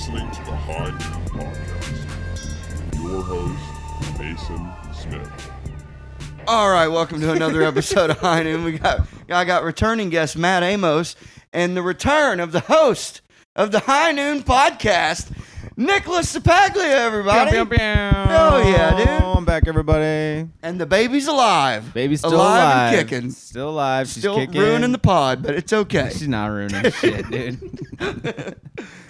listening to the High Noon Podcast. Your host, Mason Smith. All right, welcome to another episode of High Noon. I got returning guest Matt Amos and the return of the host of the High Noon Podcast, Nicholas Ceppaglia, everybody. Pew, pew, pew. Hell yeah, dude. I'm back, everybody. And the baby's alive. Baby's still alive. And kicking. Still alive. She's Still kicking. ruining the pod, but it's okay. She's not ruining shit, dude.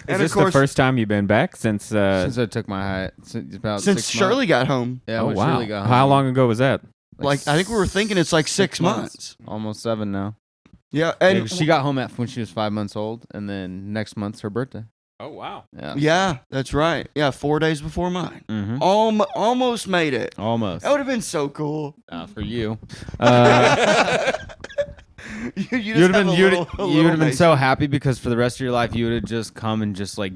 And Is this of course, the first time you've been back since Since I took my height. About since 6 Shirley months. got home. Yeah, oh when wow, Shirley got how home. long ago was that? Like, I think we were thinking it's like 6 months. Almost 7 now. Yeah, and She got home when she was 5 months old, and then next month's her birthday. Oh wow, yeah, that's right. Yeah, 4 days before mine. Mm-hmm. Almost made it. Almost. That would have been so cool. For you. You You'd have been Mason. so happy because for the rest of your life you would have just come and just like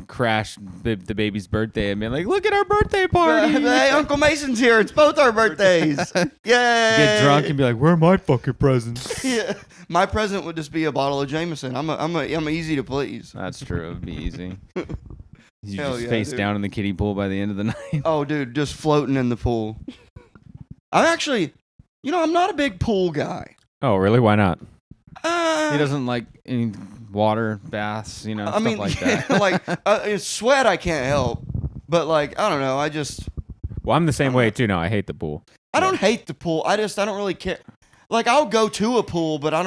crashed the baby's birthday and been like, look at our birthday party. Hey, Uncle Mason's here. It's both our birthdays. Yay! Get drunk and be like, where are my fucking presents? Yeah. My present would just be a bottle of Jameson. I'm easy to please. That's true. It would be easy. You Hell just yeah, face dude. down in the kiddie pool by the end of the night. Oh, dude, just floating in the pool. I'm actually, I'm not a big pool guy. Oh really? Why not? He doesn't like any water baths, stuff like that. Sweat I can't help, but I don't know. Well, I'm the same way too. No, I hate the pool. I don't hate the pool. I don't really care. I'll go to a pool, but I'm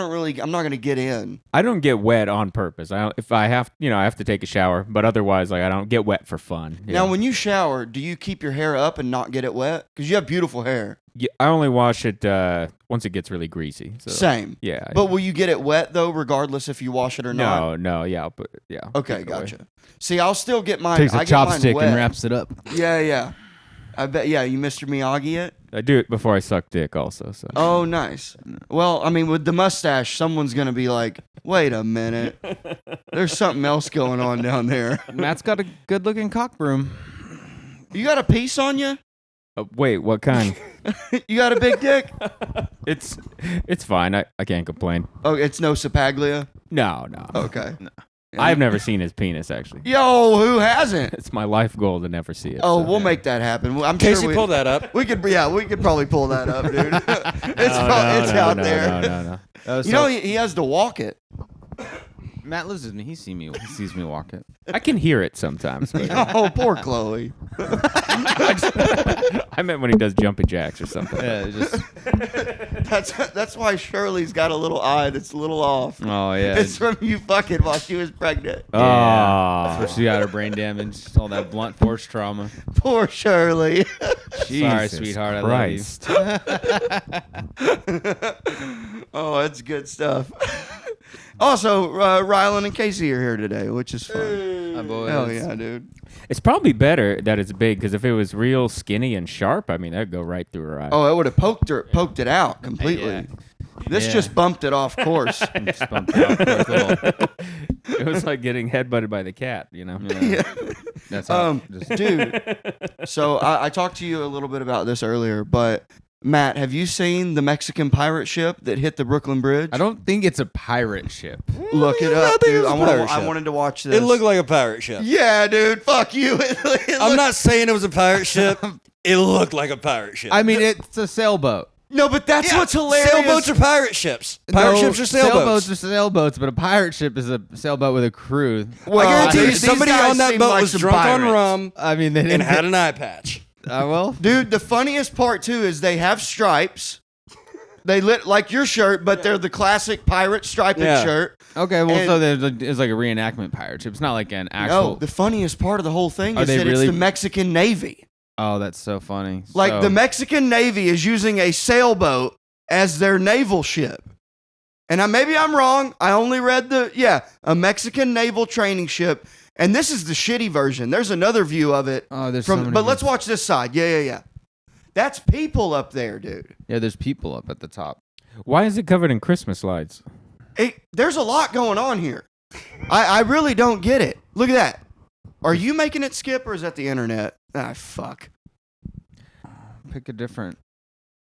not gonna get in. I don't get wet on purpose. If I have, I have to take a shower, but otherwise, I don't get wet for fun. Now, when you shower, do you keep your hair up and not get it wet? Because you have beautiful hair. Yeah, I only wash it once it gets really greasy. So, Same. Yeah. But will you get it wet though, regardless if you wash it or not? No, yeah, but yeah. Okay, take it away. gotcha. See, I'll still get mine. Takes a I get mine chopstick wet. and wraps it up. Yeah. I bet. Yeah, you Mr. Miyagi it. I do it before I suck dick, also. So. Oh, nice. Well, I mean, with the mustache, someone's gonna be like, "Wait a minute, there's something else going on down there." Matt's got a good-looking cock broom. You got a piece on you? Wait, what kind? You got a big dick? It's fine. I can't complain. Oh, it's no Ceppaglia. No. Okay. I've never seen his penis actually. Yo, who hasn't? It's my life goal to never see it. Oh, so. we'll make that happen. I'm Casey, sure pull that up. we could probably pull that up, dude. It's out there. No. He has to walk it. Matt lives with me. He sees me walk it. I can hear it sometimes. But Oh, poor Chloe. I meant when he does jumping jacks or something. Yeah, That's why Shirley's got a little eye that's a little off. Oh yeah. It's from you fucking while she was pregnant. Oh. That's where she got her brain damage, all that blunt force trauma. Poor Shirley. Sorry, Jesus sweetheart. Christ. I love you. Oh, that's good stuff. Also, Rylan and Casey are here today, which is fun. My boys. Hell yeah, dude. It's probably better that it's big because if it was real skinny and sharp, I mean, that'd go right through her eye. Oh, it would have poked it out completely. Yeah. This Yeah. just bumped it off course. Just bumped out. It was like getting headbutted by the cat, Yeah. That's how. Dude. So I talked to you a little bit about this earlier, but Matt, have you seen the Mexican pirate ship that hit the Brooklyn Bridge? I don't think it's a pirate ship. Look it I up, think it dude. was a pirate I ship. wanted to watch this. It looked like a pirate ship. Yeah, dude. Fuck you. I'm not saying it was a pirate ship. It looked like a pirate ship. I mean, it's a sailboat. No, but that's Yeah, what's hilarious. Sailboats are pirate ships. Pirate ships are sailboats. Sailboats are sailboats, but a pirate ship is a sailboat with a crew. Well, I guarantee you, these somebody guys on that seem boat like was some drunk on pirates. rum I mean, they didn't and had an eye patch. well, Dude, the funniest part too is they have stripes. They lit like your shirt, but they're the classic pirate striped Yeah. shirt. okay. Well, And- so there's like a reenactment pirate ship. It's not like an actual. No, the funniest part of the whole thing Are is they that really- it's the Mexican Navy. Oh, that's so funny. Like So- the Mexican Navy is using a sailboat as their naval ship. And maybe I'm wrong. I only read a Mexican naval training ship. And this is the shitty version. There's another view of it. Oh, there's so many but let's views. watch this side. Yeah. That's people up there, dude. Yeah, there's people up at the top. Why is it covered in Christmas lights? There's a lot going on here. I really don't get it. Look at that. Are you making it skip or is that the internet? Ah, fuck. Pick a different.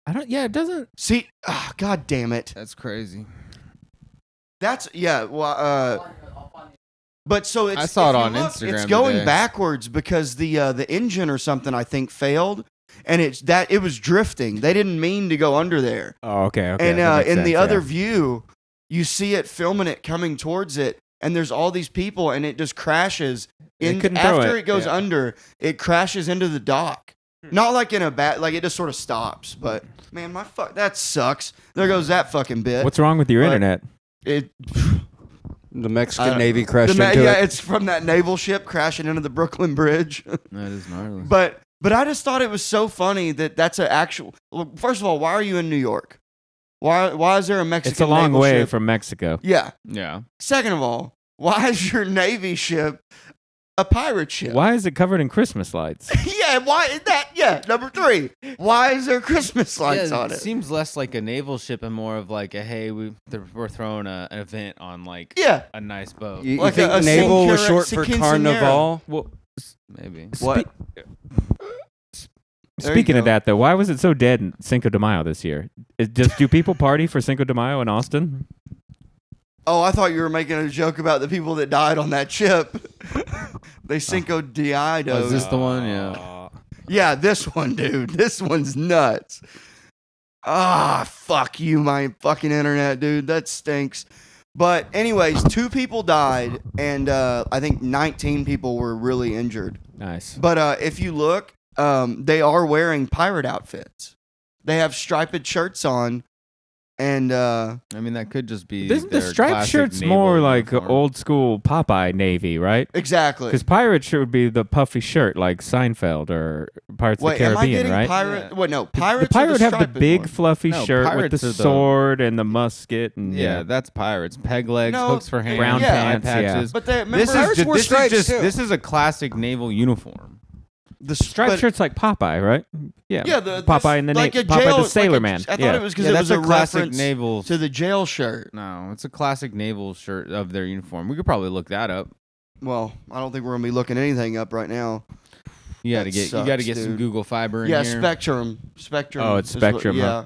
It doesn't. See, god damn it. That's crazy. Well, But so it's, I saw if it you on look, Instagram It's going today. backwards because the engine or something I think failed, and it was drifting. They didn't mean to go under there. Oh, okay. And that makes in sense, the other yeah. view, you see it filming it coming towards it, and there's all these people, and it just crashes. couldn't throw After it, it goes yeah. under, it crashes into the dock. Not like in a bad, like it just sort of stops. But man, that sucks. There goes that fucking bit. What's wrong with your But- internet? It? The Mexican Navy crashed into Yeah, it. it's from that naval ship crashing into the Brooklyn Bridge. That is gnarly. But I just thought it was so funny that that's an actual. Well, first of all, why are you in New York? Why is there a Mexican? It's a long naval way ship? from Mexico. Yeah. Yeah. Second of all, why is your Navy ship a pirate ship? Why is it covered in Christmas lights? Yeah. Why is that? Yeah. Number 3. Why is there Christmas lights Yeah, on it? seems less like a naval ship and more of like a hey, we're throwing an event on like Yeah. a nice boat. You Like think a naval was quinceañera- short for quinceañera. carnival? Well, Maybe. What? There you speaking of go. that, though, why was it so dead in Cinco de Mayo this year? Do people party for Cinco de Mayo in Austin? Oh, I thought you were making a joke about the people that died on that ship. They Cinco de Mayo. Oh, is this the one? Yeah. Yeah, this one, dude. This one's nuts. Ah, fuck you, my fucking internet, dude. That stinks. But anyways, 2 people died, and I think 19 people were really injured. Nice. But if you look, they are wearing pirate outfits. They have striped shirts on, and I mean, that could just be. Isn't the their striped classic shirt's naval more like uniform. old school Popeye Navy, right? exactly. Because pirate shirt would be the puffy shirt like Seinfeld or Pirates of Wait, the am I Caribbean, getting right? pirate? Yeah. Wait, no, pirates. The pirate are would the have the striped big one. fluffy No, shirt with pirates the are the- sword and the musket and Yeah, that's pirates. Peg legs, No, hooks for hands, brown eye pants, yeah. patches. But they remember This is Pirates just, wore stripes, too. this is a classic naval uniform. the striped but- shirt's like Popeye, right? Yeah, Yeah, Popeye and the like a Popeye jail, the Sailor like a- Man. I thought yeah. it was because Yeah, it that's was a a classic reference naval. to the jail shirt. No, it's a classic naval shirt of their uniform. We could probably look that up. Well, I don't think we're gonna be looking anything up right now. You got to That get sucks, some dude. Google Fiber in Yeah, here. Spectrum. Oh, it's is what- Spectrum, Yeah, huh?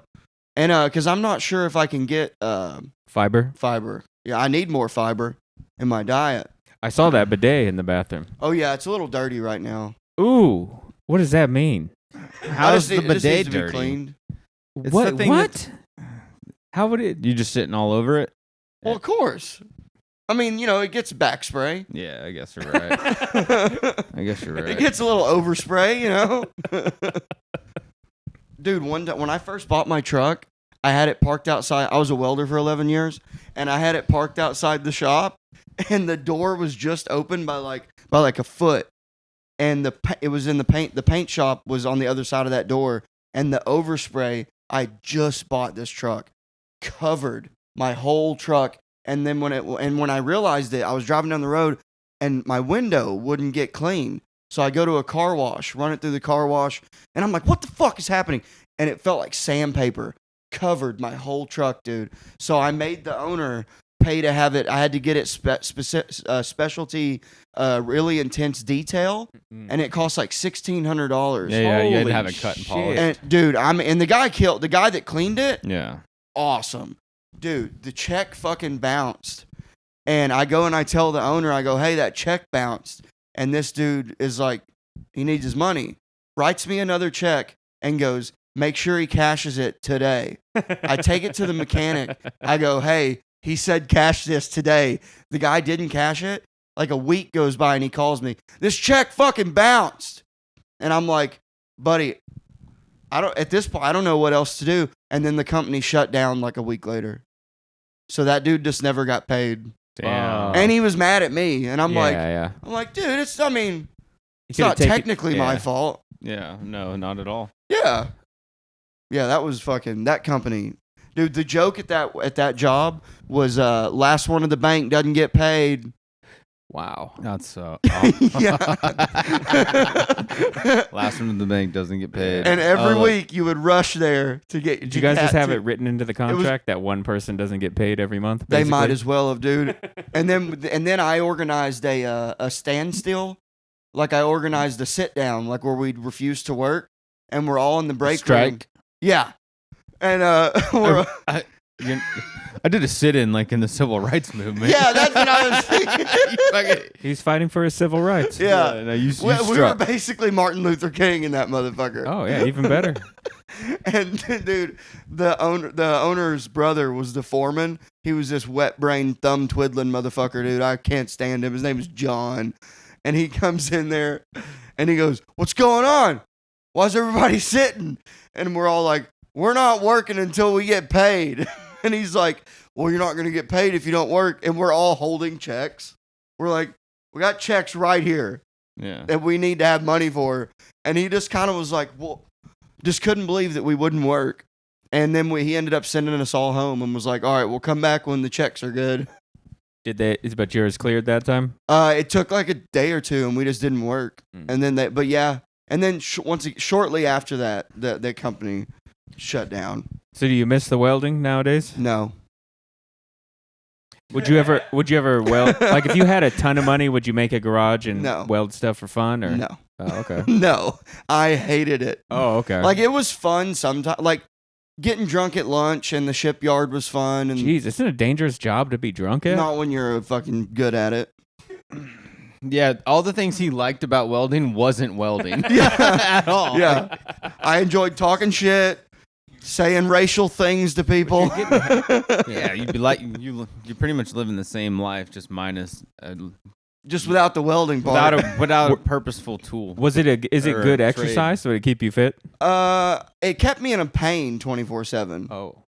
and because I'm not sure if I can get Fiber. fiber. Yeah, I need more fiber in my diet. I saw that bidet in the bathroom. Oh yeah, it's a little dirty right now. Ooh, what does that mean? How's the it just needs bidet to be dirty? cleaned. It's what? the thing What? How would it? You just sitting all over it? Well, of course. I mean, it gets back spray. Yeah, I guess you're right. I guess you're right. It gets a little overspray, Dude, one day when I first bought my truck, I had it parked outside. I was a welder for 11 years, and I had it parked outside the shop, and the door was just open by like a foot, and it was in the paint. The paint shop was on the other side of that door, and the overspray. I just bought this truck, covered my whole truck, and then when I realized it, I was driving down the road, and my window wouldn't get clean. So I go to a car wash, run it through the car wash, and I'm like, what the fuck is happening? And it felt like sandpaper covered my whole truck, dude. So I made the owner pay to have it. I had to get it specialty, really intense detail, and it cost like $1,600. Yeah, you had to Holy have it cut and shit. polished. And dude, the guy that cleaned it, Yeah. awesome. Dude, the check fucking bounced. And I go and I tell the owner, I go, hey, that check bounced. And this dude is like, he needs his money. Writes me another check and goes, make sure he cashes it today. I take it to the mechanic. I go, hey, he said cash this today. The guy didn't cash it. Like a week goes by and he calls me, this check fucking bounced. And I'm like, buddy, at this point, I don't know what else to do. And then the company shut down like a week later. So that dude just never got paid. Damn. And he was mad at me. And I'm like, yeah. dude, it's not You technically could've taken- my yeah. fault. Yeah, no, not at all. Yeah. Yeah, that was fucking that company. Dude, the joke at that job was last one of the bank doesn't get paid. Wow. That's Yeah. last one in the bank doesn't get paid. And every Oh, week you would rush there to get. Did you guys just have it written into the contract that one person doesn't get paid every month? They might basically? as well have, dude. And then I organized a standstill, like I organized a sit down, like where we'd refuse to work, and we're all in the break room. strike. Yeah, and we're, You're- I did a sit-in like in the civil rights movement. Yeah, that's what I was thinking. He's fighting for his civil rights. Yeah. And I used We were basically Martin Luther King in that motherfucker. Oh yeah, even better. And dude, the owner's brother was the foreman. He was this wet brain thumb twiddling motherfucker, dude. I can't stand him. His name is John. And he comes in there and he goes, "What's going on? Why's everybody sitting?" And we're all like, "We're not working until we get paid." And he's like, "Well, you're not going to get paid if you don't work." And we're all holding checks. We're like, "We got checks right here Yeah. that we need to have money for." And he just kind of was like, "Well," just couldn't believe that we wouldn't work. And then he ended up sending us all home and was like, "All right, we'll come back when the checks are good." But yours cleared that time? It took like a day or two and we just didn't work. And then but yeah. And then shortly after that, the company shut down. So do you miss the welding nowadays? No. Would you ever weld? Like if you had a ton of money, would you make a garage and No. weld stuff for fun? Or No. Oh, okay. No. I hated it. Oh, okay. Like it was fun sometimes. Like getting drunk at lunch and the shipyard was fun. And Jeez, isn't it a dangerous job to be drunk at? not when you're fucking good at it. Yeah, all the things he liked about welding wasn't welding. Yeah. At all. Yeah. I enjoyed talking shit, saying racial things to people. Yeah, you'd be like you pretty much living the same life, just minus Just without the welding part. without a purposeful tool. Is it Or good trade. exercise? So it keep you fit? It kept me in a pain 24/7. Oh.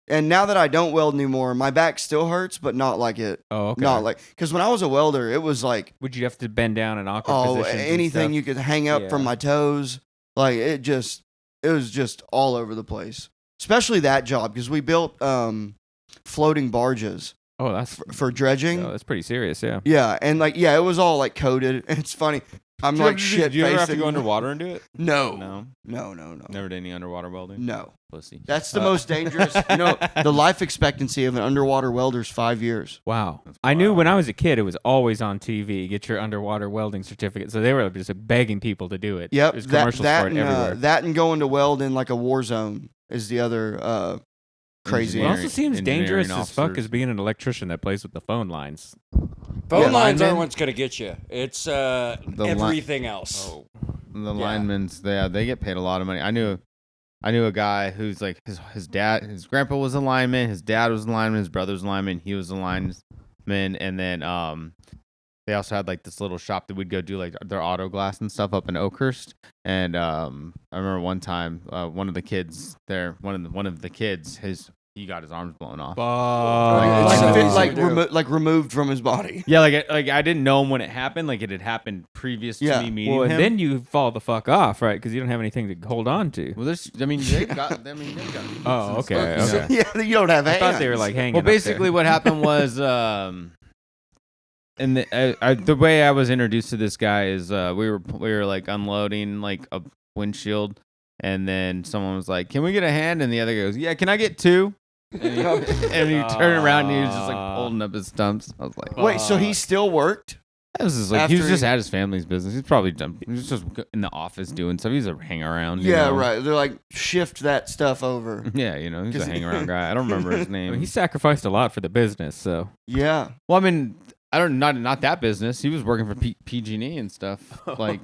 And now that I don't weld anymore, my back still hurts, but not like it. Oh, okay. Not like, because when I was a welder, it was like, Would you have to bend down in awkward oh, positions? and anything stuff? you could hang up from Yeah. my toes. Like it was just all over the place. Especially that job because we built floating barges Oh, that's for dredging. that's pretty serious. Yeah. Yeah, and like it was all like coated. It's funny. I'm like shit. Did you ever have to facing- go underwater and do it? No, No. no. Never did any underwater welding? No. Pussy. That's the most dangerous. The life expectancy of an underwater welder is 5 years. Wow. I knew when I was a kid, it was always on TV. Get your underwater welding certificate. So they were just begging people to do it. Yep. There's commercials for it everywhere. That and going to weld in like a war zone is the other crazy. It also seems engineering dangerous as fuck officers. as being an electrician that plays with the phone lines. Phone Yeah, lines linemen? aren't what's gonna get you. It's everything else. Oh, the linemen's they get paid a lot of money. I knew a guy who's like his grandpa was a lineman, his dad was a lineman, his brother was a lineman, he was a lineman, and then they also had like this little shop that we'd go do like their auto glass and stuff up in Oakhurst. And I remember one time one of the kids he got his arms blown off. Removed from his body. Yeah, like I didn't know him when it happened. Like it had happened previous to me meeting Well, him. and then you fall the fuck off, right? Because you don't have anything to hold on to. well, they've got. Oh, okay. and stuff. Okay. Yeah, you don't have I hands. thought they were like hanging. Well, up there. basically, what happened was, and the way I was introduced to this guy is we were like unloading like a windshield, and then someone was like, "Can we get a hand?" And the other guy goes, "Yeah, can I get two?" And he turned around and he was just like holding up his stumps. I was like, Wait, so he still worked? That was just like he was After just he- at his family's business. He's probably done. He was just in the office doing stuff. He's a hang around. you Yeah, know? right. They're like, shift that stuff over. Yeah, he's a 'Cause- hang around guy. I don't remember his I name. mean, he sacrificed a lot for the business, so Yeah. Well, I mean, I don't not that business. He was working for PG&E and stuff. Like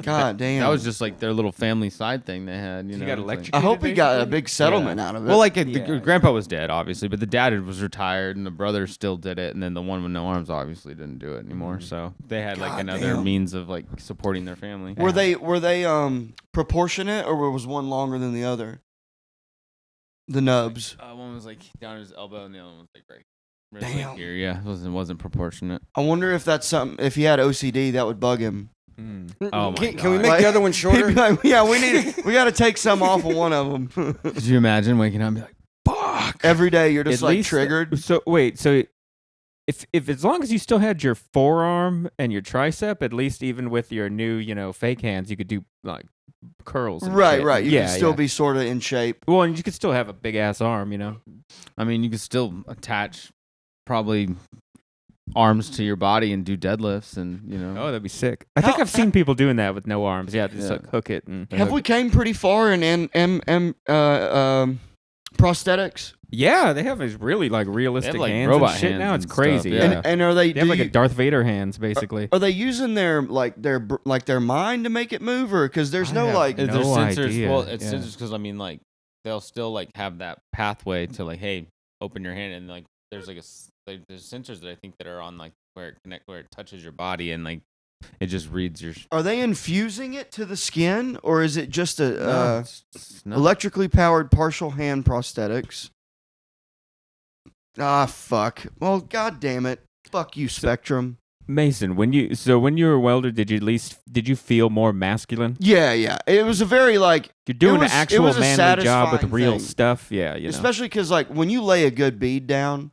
God damn. that was just like their little family side thing they had. You know, got It's like- electrocuted. I hope he got a basically? big settlement out of it. well, like Yeah. the grandpa was dead, obviously, but the dad was retired, and the brother still did it, and then the one with no arms obviously didn't do it anymore. So they had like God another damn. means of like supporting their family. were they proportionate or was one longer than the other? The nubs. One was like down his elbow, and the other one was like right Damn. here. Yeah, it wasn't proportionate. I wonder if that's something. If he had OCD, that would bug him. Oh my Can we God. make the other one He'd shorter? be like, yeah, we got to take some off of one of them. Could you imagine waking up and be like, "Fuck"? Every day you're just At like least- triggered. So wait, so if as long as you still had your forearm and your tricep, at least even with your new fake hands, you could do like curls. And Right, shit. right. You yeah, can still yeah. be sort of in shape. Well, and you could still have a big ass arm. I mean, you could still attach probably arms to your body and do deadlifts, and Oh, that'd be sick. I think I've seen people doing that with no arms. Yeah, just Yeah. like hook it and. Have we came pretty far in prosthetics? Yeah, they have these really like realistic like, hands robot and shit hands now. It's and crazy. stuff, yeah. And are they? They have do like you- a Darth Vader hands, basically. Are they using their mind to make it move, or because there's I no have like? no There's sensors. idea. Well, it's Yeah. sensors because I mean, like they'll still like have that pathway to like, hey, open your hand, and like there's like there's sensors that I think that are on like where it touches your body, and like it just reads your. Are they infusing it to the skin, or is it just a No, it's not. electrically powered partial hand prosthetics? Ah, fuck. Well, god damn it. Fuck you, Spectrum. Mason, when you were a welder, did you feel more masculine? Yeah. It was a very like, You're doing was- an it actual was a manly job with satisfying real thing. stuff. Yeah, you know. especially because like when you lay a good bead down,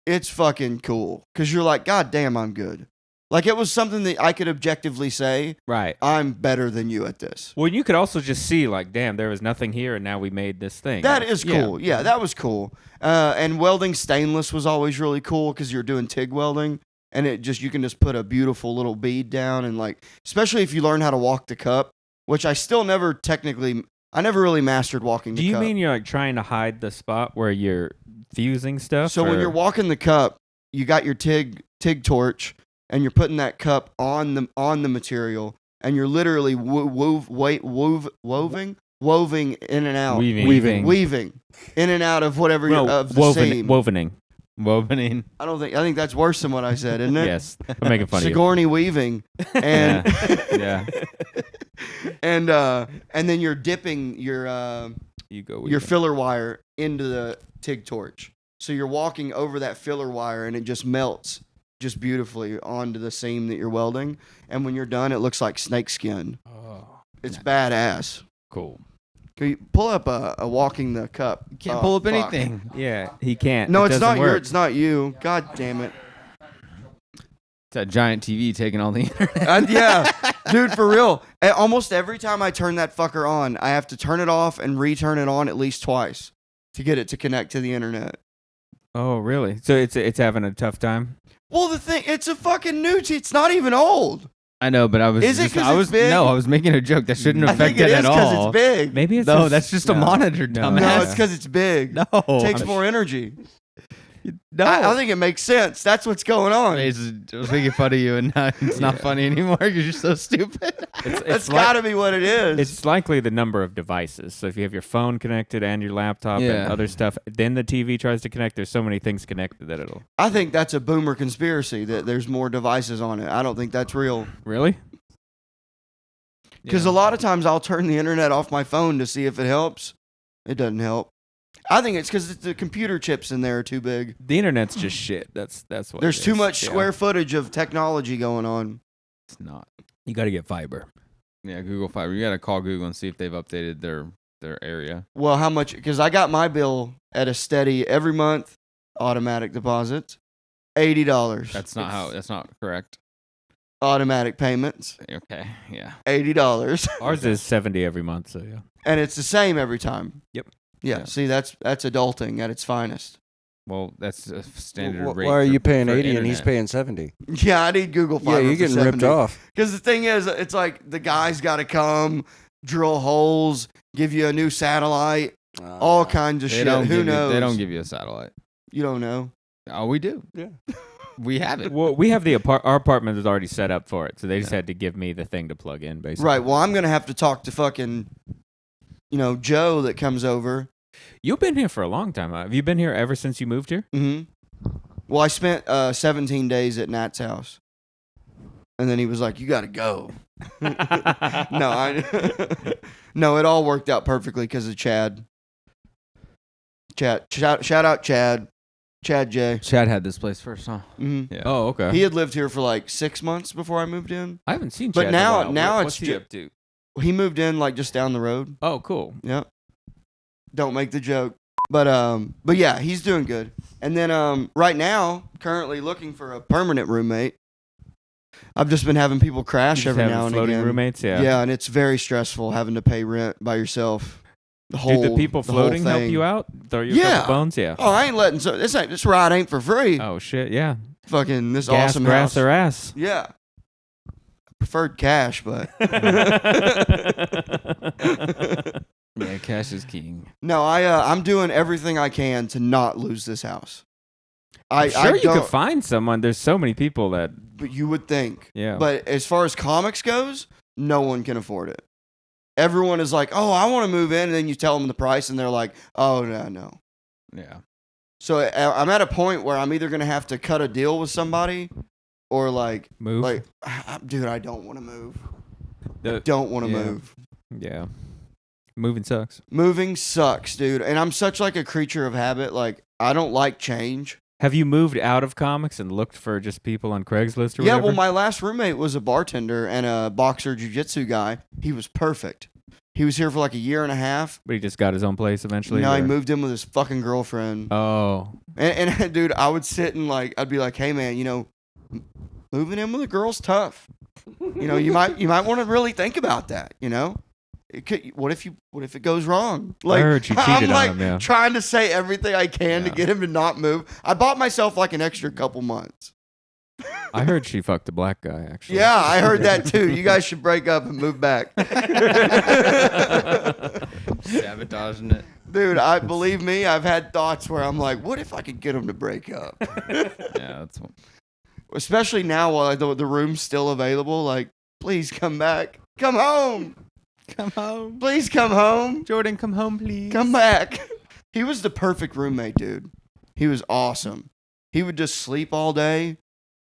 it's fucking cool. Because you're like, god damn, I'm good. Like it was something that I could objectively say, right. I'm better than you at this. Well, you could also just see like, damn, there was nothing here, and now we made this thing. That is cool. Yeah, that was cool. And welding stainless was always really cool because you're doing TIG welding, and you can just put a beautiful little bead down, and like, especially if you learn how to walk the cup, which I never really mastered walking the Do you cup. mean you're like trying to hide the spot where you're fusing stuff? So when or- you're walking the cup, you got your TIG torch, and you're putting that cup on the material, and you're literally woving in and out, weaving in and out of whatever of the seam. wovening. Wovening. I think that's worse than what I said, isn't it? Yes, I'm making fun of you. Sigourney weaving, and Yeah. and then you're dipping your You go. your filler wire into the TIG torch. So you're walking over that filler wire, and it just melts just beautifully onto the seam that you're welding. And when you're done, it looks like snake skin. Oh, It's badass. cool. Can you pull up a walking the cup? You can't Oh, pull up fuck. anything. Yeah, he can't. No, It it's doesn't not work. it's not you. God damn it. It's that giant TV taking all the internet. Yeah, dude, for real. Almost every time I turn that fucker on, I have to turn it off and return it on at least twice to get it to connect to the internet. Oh, really? So it's having a tough time. Well, it's a fucking new. It's not even old. I know, but I was. Is it just, 'cause I it's was big? No, I was making a joke that shouldn't I affect think it it is at because all. it's big. Maybe it's No, just- that's just a no. monitor, No, dumbass. No, it's because it's big. No, Takes more energy. No, I think it makes sense. That's what's going on. I was making fun of you, and now it's not funny anymore because you're so stupid. That's got to be what it is. It's likely the number of devices. So if you have your phone connected and your laptop Yeah. and other stuff, then the TV tries to connect. There's so many things connected that it'll. I think that's a boomer conspiracy that there's more devices on it. I don't think that's real. Really? Because a lot of times I'll turn the internet off my phone to see if it helps. It doesn't help. I think it's because the computer chips in there are too big. The internet's just shit. That's what. There's it too is. much Yeah. square footage of technology going on. It's not. You got to get fiber. Yeah, Google Fiber. You got to call Google and see if they've updated their area. Well, how much? Because I got my bill at a steady every month automatic deposits, $80. That's not correct. Automatic payments, Okay, yeah. $80, Ours is 70 every month. So yeah. and it's the same every time. Yep. Yeah. Yeah. See, that's adulting at its finest. Well, that's a standard Why rate. are you for paying 80 and internet. he's paying 70? Yeah, I need Google Yeah, Fiber. you're getting ripped off. Because the thing is, it's like the guy's got to come, drill holes, give you a new satellite, all kinds of They shit. don't Who give you- knows? they don't give you a satellite. You don't know. Oh, we do. Yeah. We have it. Well, we have our apartment is already set up for it, so they just had to give me the thing to plug in, basically. Right. Well, I'm gonna have to talk to fucking, Joe that comes over. You've been here for a long time. Have you been here ever since you moved here? Mm-hmm. Well, I spent 17 days at Nat's house, and then he was like, "You got to go." No, no, it all worked out perfectly because of Chad. Shout out Chad J. Chad had this place first, huh? Mm-hmm. Yeah. Oh, okay. He had lived here for like 6 months before I moved in. I haven't seen But Chad in a now- while. now What's it's he ju- up to? He moved in like just down the road. Oh, cool. Yep. Don't make the joke. But yeah, he's doing good. And then right now, currently looking for a permanent roommate. I've just been having people crash You just every have now and floating again. roommates, yeah. Yeah, and it's very stressful having to pay rent by yourself. The Do whole the people whole floating help thing. you out? Throw you a Yeah. couple bones? Yeah. Oh, I ain't letting this ride ain't for free. Oh, shit, yeah. Fucking this Gas, awesome grass, house. or ass. Yeah. Preferred cash, but Yeah, Cash is king. No, I'm doing everything I can to not lose this house. I'm sure you don't- could find someone. There's so many people that. But you would think. Yeah. But as far as comics goes, no one can afford it. Everyone is like, oh, I want to move in. And then you tell them the price and they're like, oh, no. Yeah. So I'm at a point where I'm either going to have to cut a deal with somebody or Move. Dude, I don't want to move. The- Don't want to yeah. move. Yeah. Moving sucks. Moving sucks, dude. And I'm such like a creature of habit. Like, I don't like change. Have you moved out of comics and looked for just people on Craigslist or Yeah, whatever? well, my last roommate was a bartender and a boxer jiu-jitsu guy. He was perfect. He was here for like a year and a half. But he just got his own place eventually. No, he or- moved in with his fucking girlfriend. Oh. And dude, I would sit and I'd be like, hey man, moving in with a girl's tough. You might want to really think about that. It could. What if it goes wrong? I heard you cheated I'm on him, yeah. trying to say everything I can to Yeah. get him to not move. I bought myself like an extra couple months. I heard she fucked a black guy, actually. Yeah, I heard that too. You guys should break up and move back. Sabotaging it. Dude, believe me, I've had thoughts where I'm like, what if I could get him to break up? Yeah, that's Especially now while the room's still available. Like, please come back. Come home. come home. Please come home. Jordan, come home, please. Come back. He was the perfect roommate, dude. He was awesome. He would just sleep all day.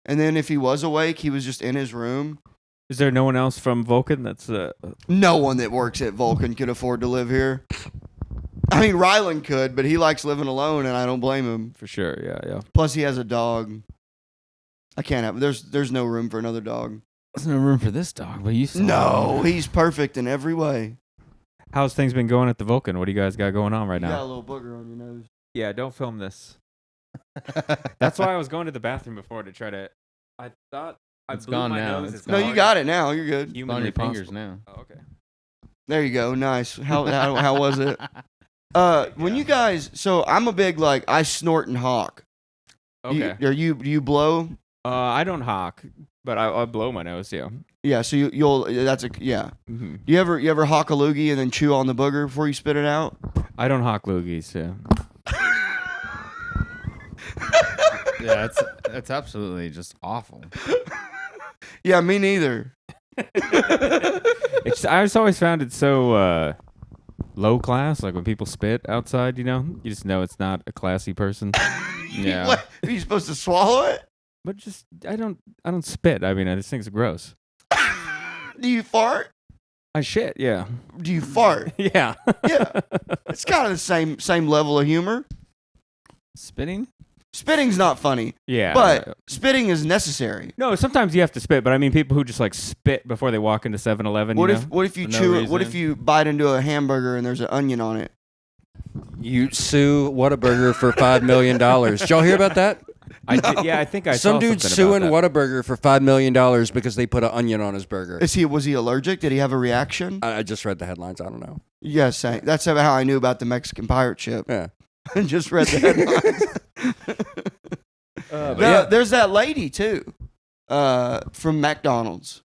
And then if he was awake, he was just in his room. Is there no one else from Vulcan that's No one that works at Vulcan could afford to live here. I mean, Rylan could, but he likes living alone, and I don't blame him. for sure? Yeah. Plus, he has a dog. I can't have. There's no room for another dog. There's no room for this dog, but you saw No, he's perfect in every way. How's things been going at the Vulcan? What do you guys got going on right You got a now? little booger on your nose. Yeah, don't film this. That's why I was going to the bathroom before to try to. I thought I It's blew gone my now. nose. It's as No, you hard got it now. You're good. on humanly your fingers possible. now. Oh, okay. There you go. Nice. How was it? When you guys, so I'm a big I snort and hawk. Okay. Do you blow? I don't hawk, but I blow my nose. Yeah. Yeah. So you'll that's a yeah. Mm-hmm. You ever hawk a loogie and then chew on the booger before you spit it out? I don't hawk loogies. Yeah. Yeah, that's absolutely just awful. Yeah, me neither. I just always found it so low class. Like when people spit outside, you just know it's not a classy person. Yeah. What? Are you supposed to swallow it? But just I don't spit. I mean, this thing's gross. Do you fart? I shit. Yeah. Do you fart? Yeah. Yeah. It's kind of the same level of humor. Spitting? Spitting's not funny, Yeah. but spitting is necessary. no, sometimes you have to spit. But I mean, people who just spit before they walk into 7-Eleven. What you if know? what if you For no chew it? What if reason. you bite into a hamburger and there's an onion on it? You sue Whataburger for $5 million. Did y'all hear about that? I think I Some saw dude something suing about that. Whataburger for $5 million because they put an onion on his burger. Was he allergic? Did he have a reaction? I just read the headlines. I don't know. Yes, that's how I knew about the Mexican pirate ship. Yeah. I just read the headlines. But No, yeah. there's that lady too, from McDonald's.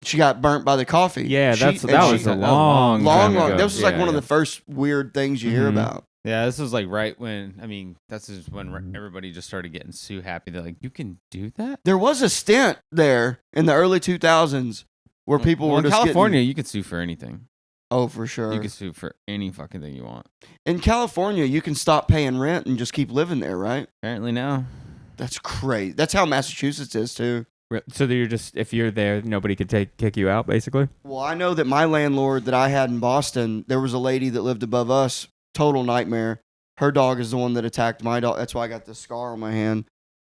She got burnt by the coffee. Yeah, that was a that was long, long. time ago. That was like Yeah, one of yeah. the first weird things you hear Mhm. about. Yeah, this was right when, that's just when everybody just started getting so happy. They're like, you can do that? There was a stint there in the early 2000s where people Well, were in just California, getting, you could sue for anything. oh, for sure. You can sue for any fucking thing you want. In California, you can stop paying rent and just keep living there, right? Apparently now. That's crazy. That's how Massachusetts is too. So that if you're there, nobody could kick you out, basically. Well, I know that my landlord that I had in Boston, there was a lady that lived above us, total nightmare. Her dog is the one that attacked my dog. That's why I got this scar on my hand.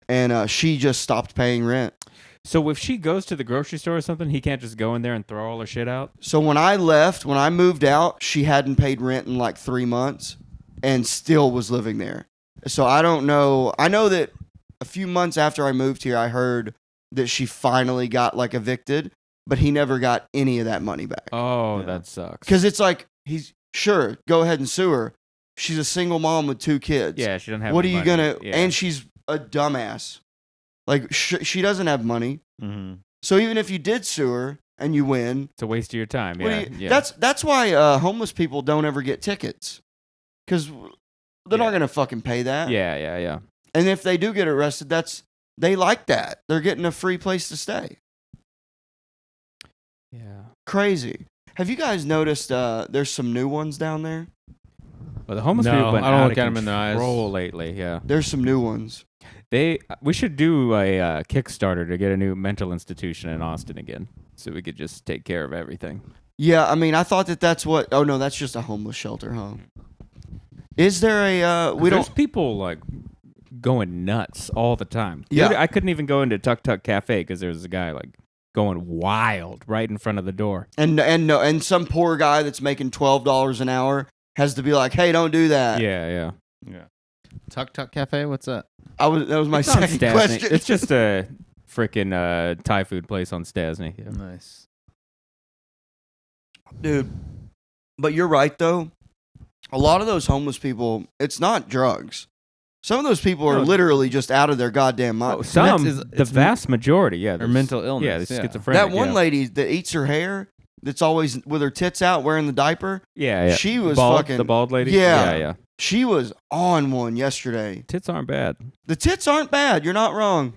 And she just stopped paying rent. So if she goes to the grocery store or something, he can't just go in there and throw all her shit out? So when I moved out, she hadn't paid rent in 3 months and still was living there. So I don't know. I know that a few months after I moved here, I heard that she finally got evicted, but he never got any of that money back. Oh, Yeah. that sucks. Because it's he's sure, go ahead and sue her. She's a single mom with 2 kids. Yeah, she doesn't have What are any you money. gonna? Yeah. And she's a dumbass. She doesn't have money. Mm-hmm. So even if you did sue her, and you win. It's a waste of your time. What Yeah, do you- yeah. That's why homeless people don't ever get tickets, because they're not gonna fucking pay that. yeah. And if they do get arrested, they like that. They're getting a free place to stay. Yeah. Crazy. Have you guys noticed there's some new ones down there? Well, the homeless No, people have been I don't out look of at 'em in the eyes. control lately. Yeah. There's some new ones. We should do a Kickstarter to get a new mental institution in Austin again, so we could just take care of everything. Yeah, I mean, I thought that's what. Oh no, that's just a homeless shelter, huh? Is there a? There's people like going nuts all the time. Yeah. Dude, I couldn't even go into Tuk Tuk Cafe because there was a guy like going wild right in front of the door. And some poor guy that's making $12 an hour has to be like, hey, don't do that. Yeah. Tuk Tuk Cafe, what's that? That was my It's on second Stasny. question. It's just a freaking Thai food place on Stasny. Yeah. Nice. Dude. But you're right though. A lot of those homeless people, it's not drugs. Some of those people are No. literally just out of their goddamn mind. Oh, some, is- the it's vast majority, yeah. Or there's- mental illness. Yeah, there's yeah. schizophrenic. That one yeah. lady that eats her hair, that's always with her tits out wearing the diaper, Yeah. she was bald, fucking. the bald lady. Yeah. Yeah. She was on one yesterday. Tits aren't bad. The tits aren't bad. You're not wrong.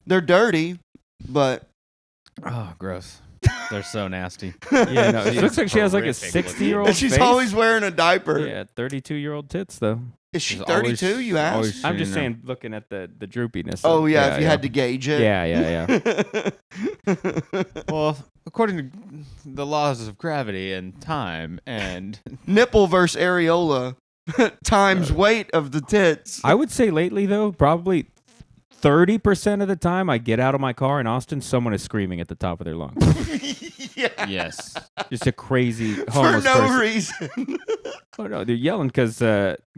They're dirty, but Oh, gross. They're so nasty. Yeah, no, it She's looks like she has like a horrific looking. 60-year-old and she's face. always wearing a diaper. Yeah, 32-year-old tits though. Is she She's always- 32? You asked. always- I'm just you know. saying, looking at the droopiness. Oh of- yeah, if you had to gauge it. Yeah. Well, according to the laws of gravity and time and Nipple versus areola times weight of the tits. I would say lately though, probably 30% of the time I get out of my car in Austin, someone is screaming at the top of their lungs. Yeah. yes. Just a crazy For homeless no person. reason. Oh no, they're yelling because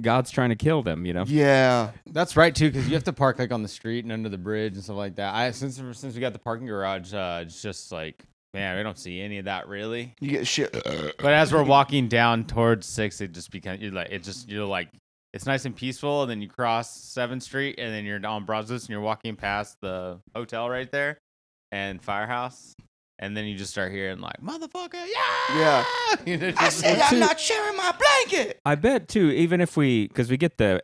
God's trying to kill them. You know. Yeah. That's right too, because you have to park like on the street and under the bridge and stuff like that. Since we got the parking garage, it's just like, man, we don't see any of that really. You get shit. But as we're walking down towards 6, it just becomes you're like it's nice and peaceful, and then you cross 7th Street, and then you're on Brazos, and you're walking past the hotel right there, and Firehouse, and then you just start hearing like motherfucker, yeah, Yeah. You know, I just- said I'm not sharing my blanket. I bet too, even if because we get the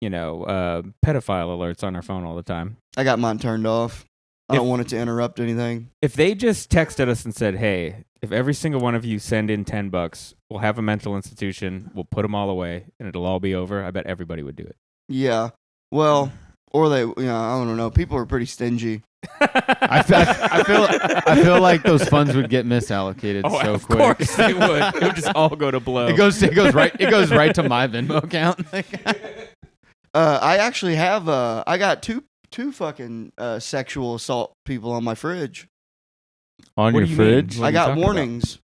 pedophile alerts on our phone all the time. I got mine turned off. I don't If- want it to interrupt anything. If they just texted us and said, "Hey, if every single one of you send in $10, we'll have a mental institution. We'll put them all away, and it'll all be over." I bet everybody would do it. Yeah. Well, or they, I don't know. People are pretty stingy. I feel like those funds would get misallocated so of quick. course they would. It would just all go to blow. It goes right to my Venmo account. I actually have. I got two fucking sexual assault people on my fridge. On What your do you mean? fridge. What are I you got talking warnings,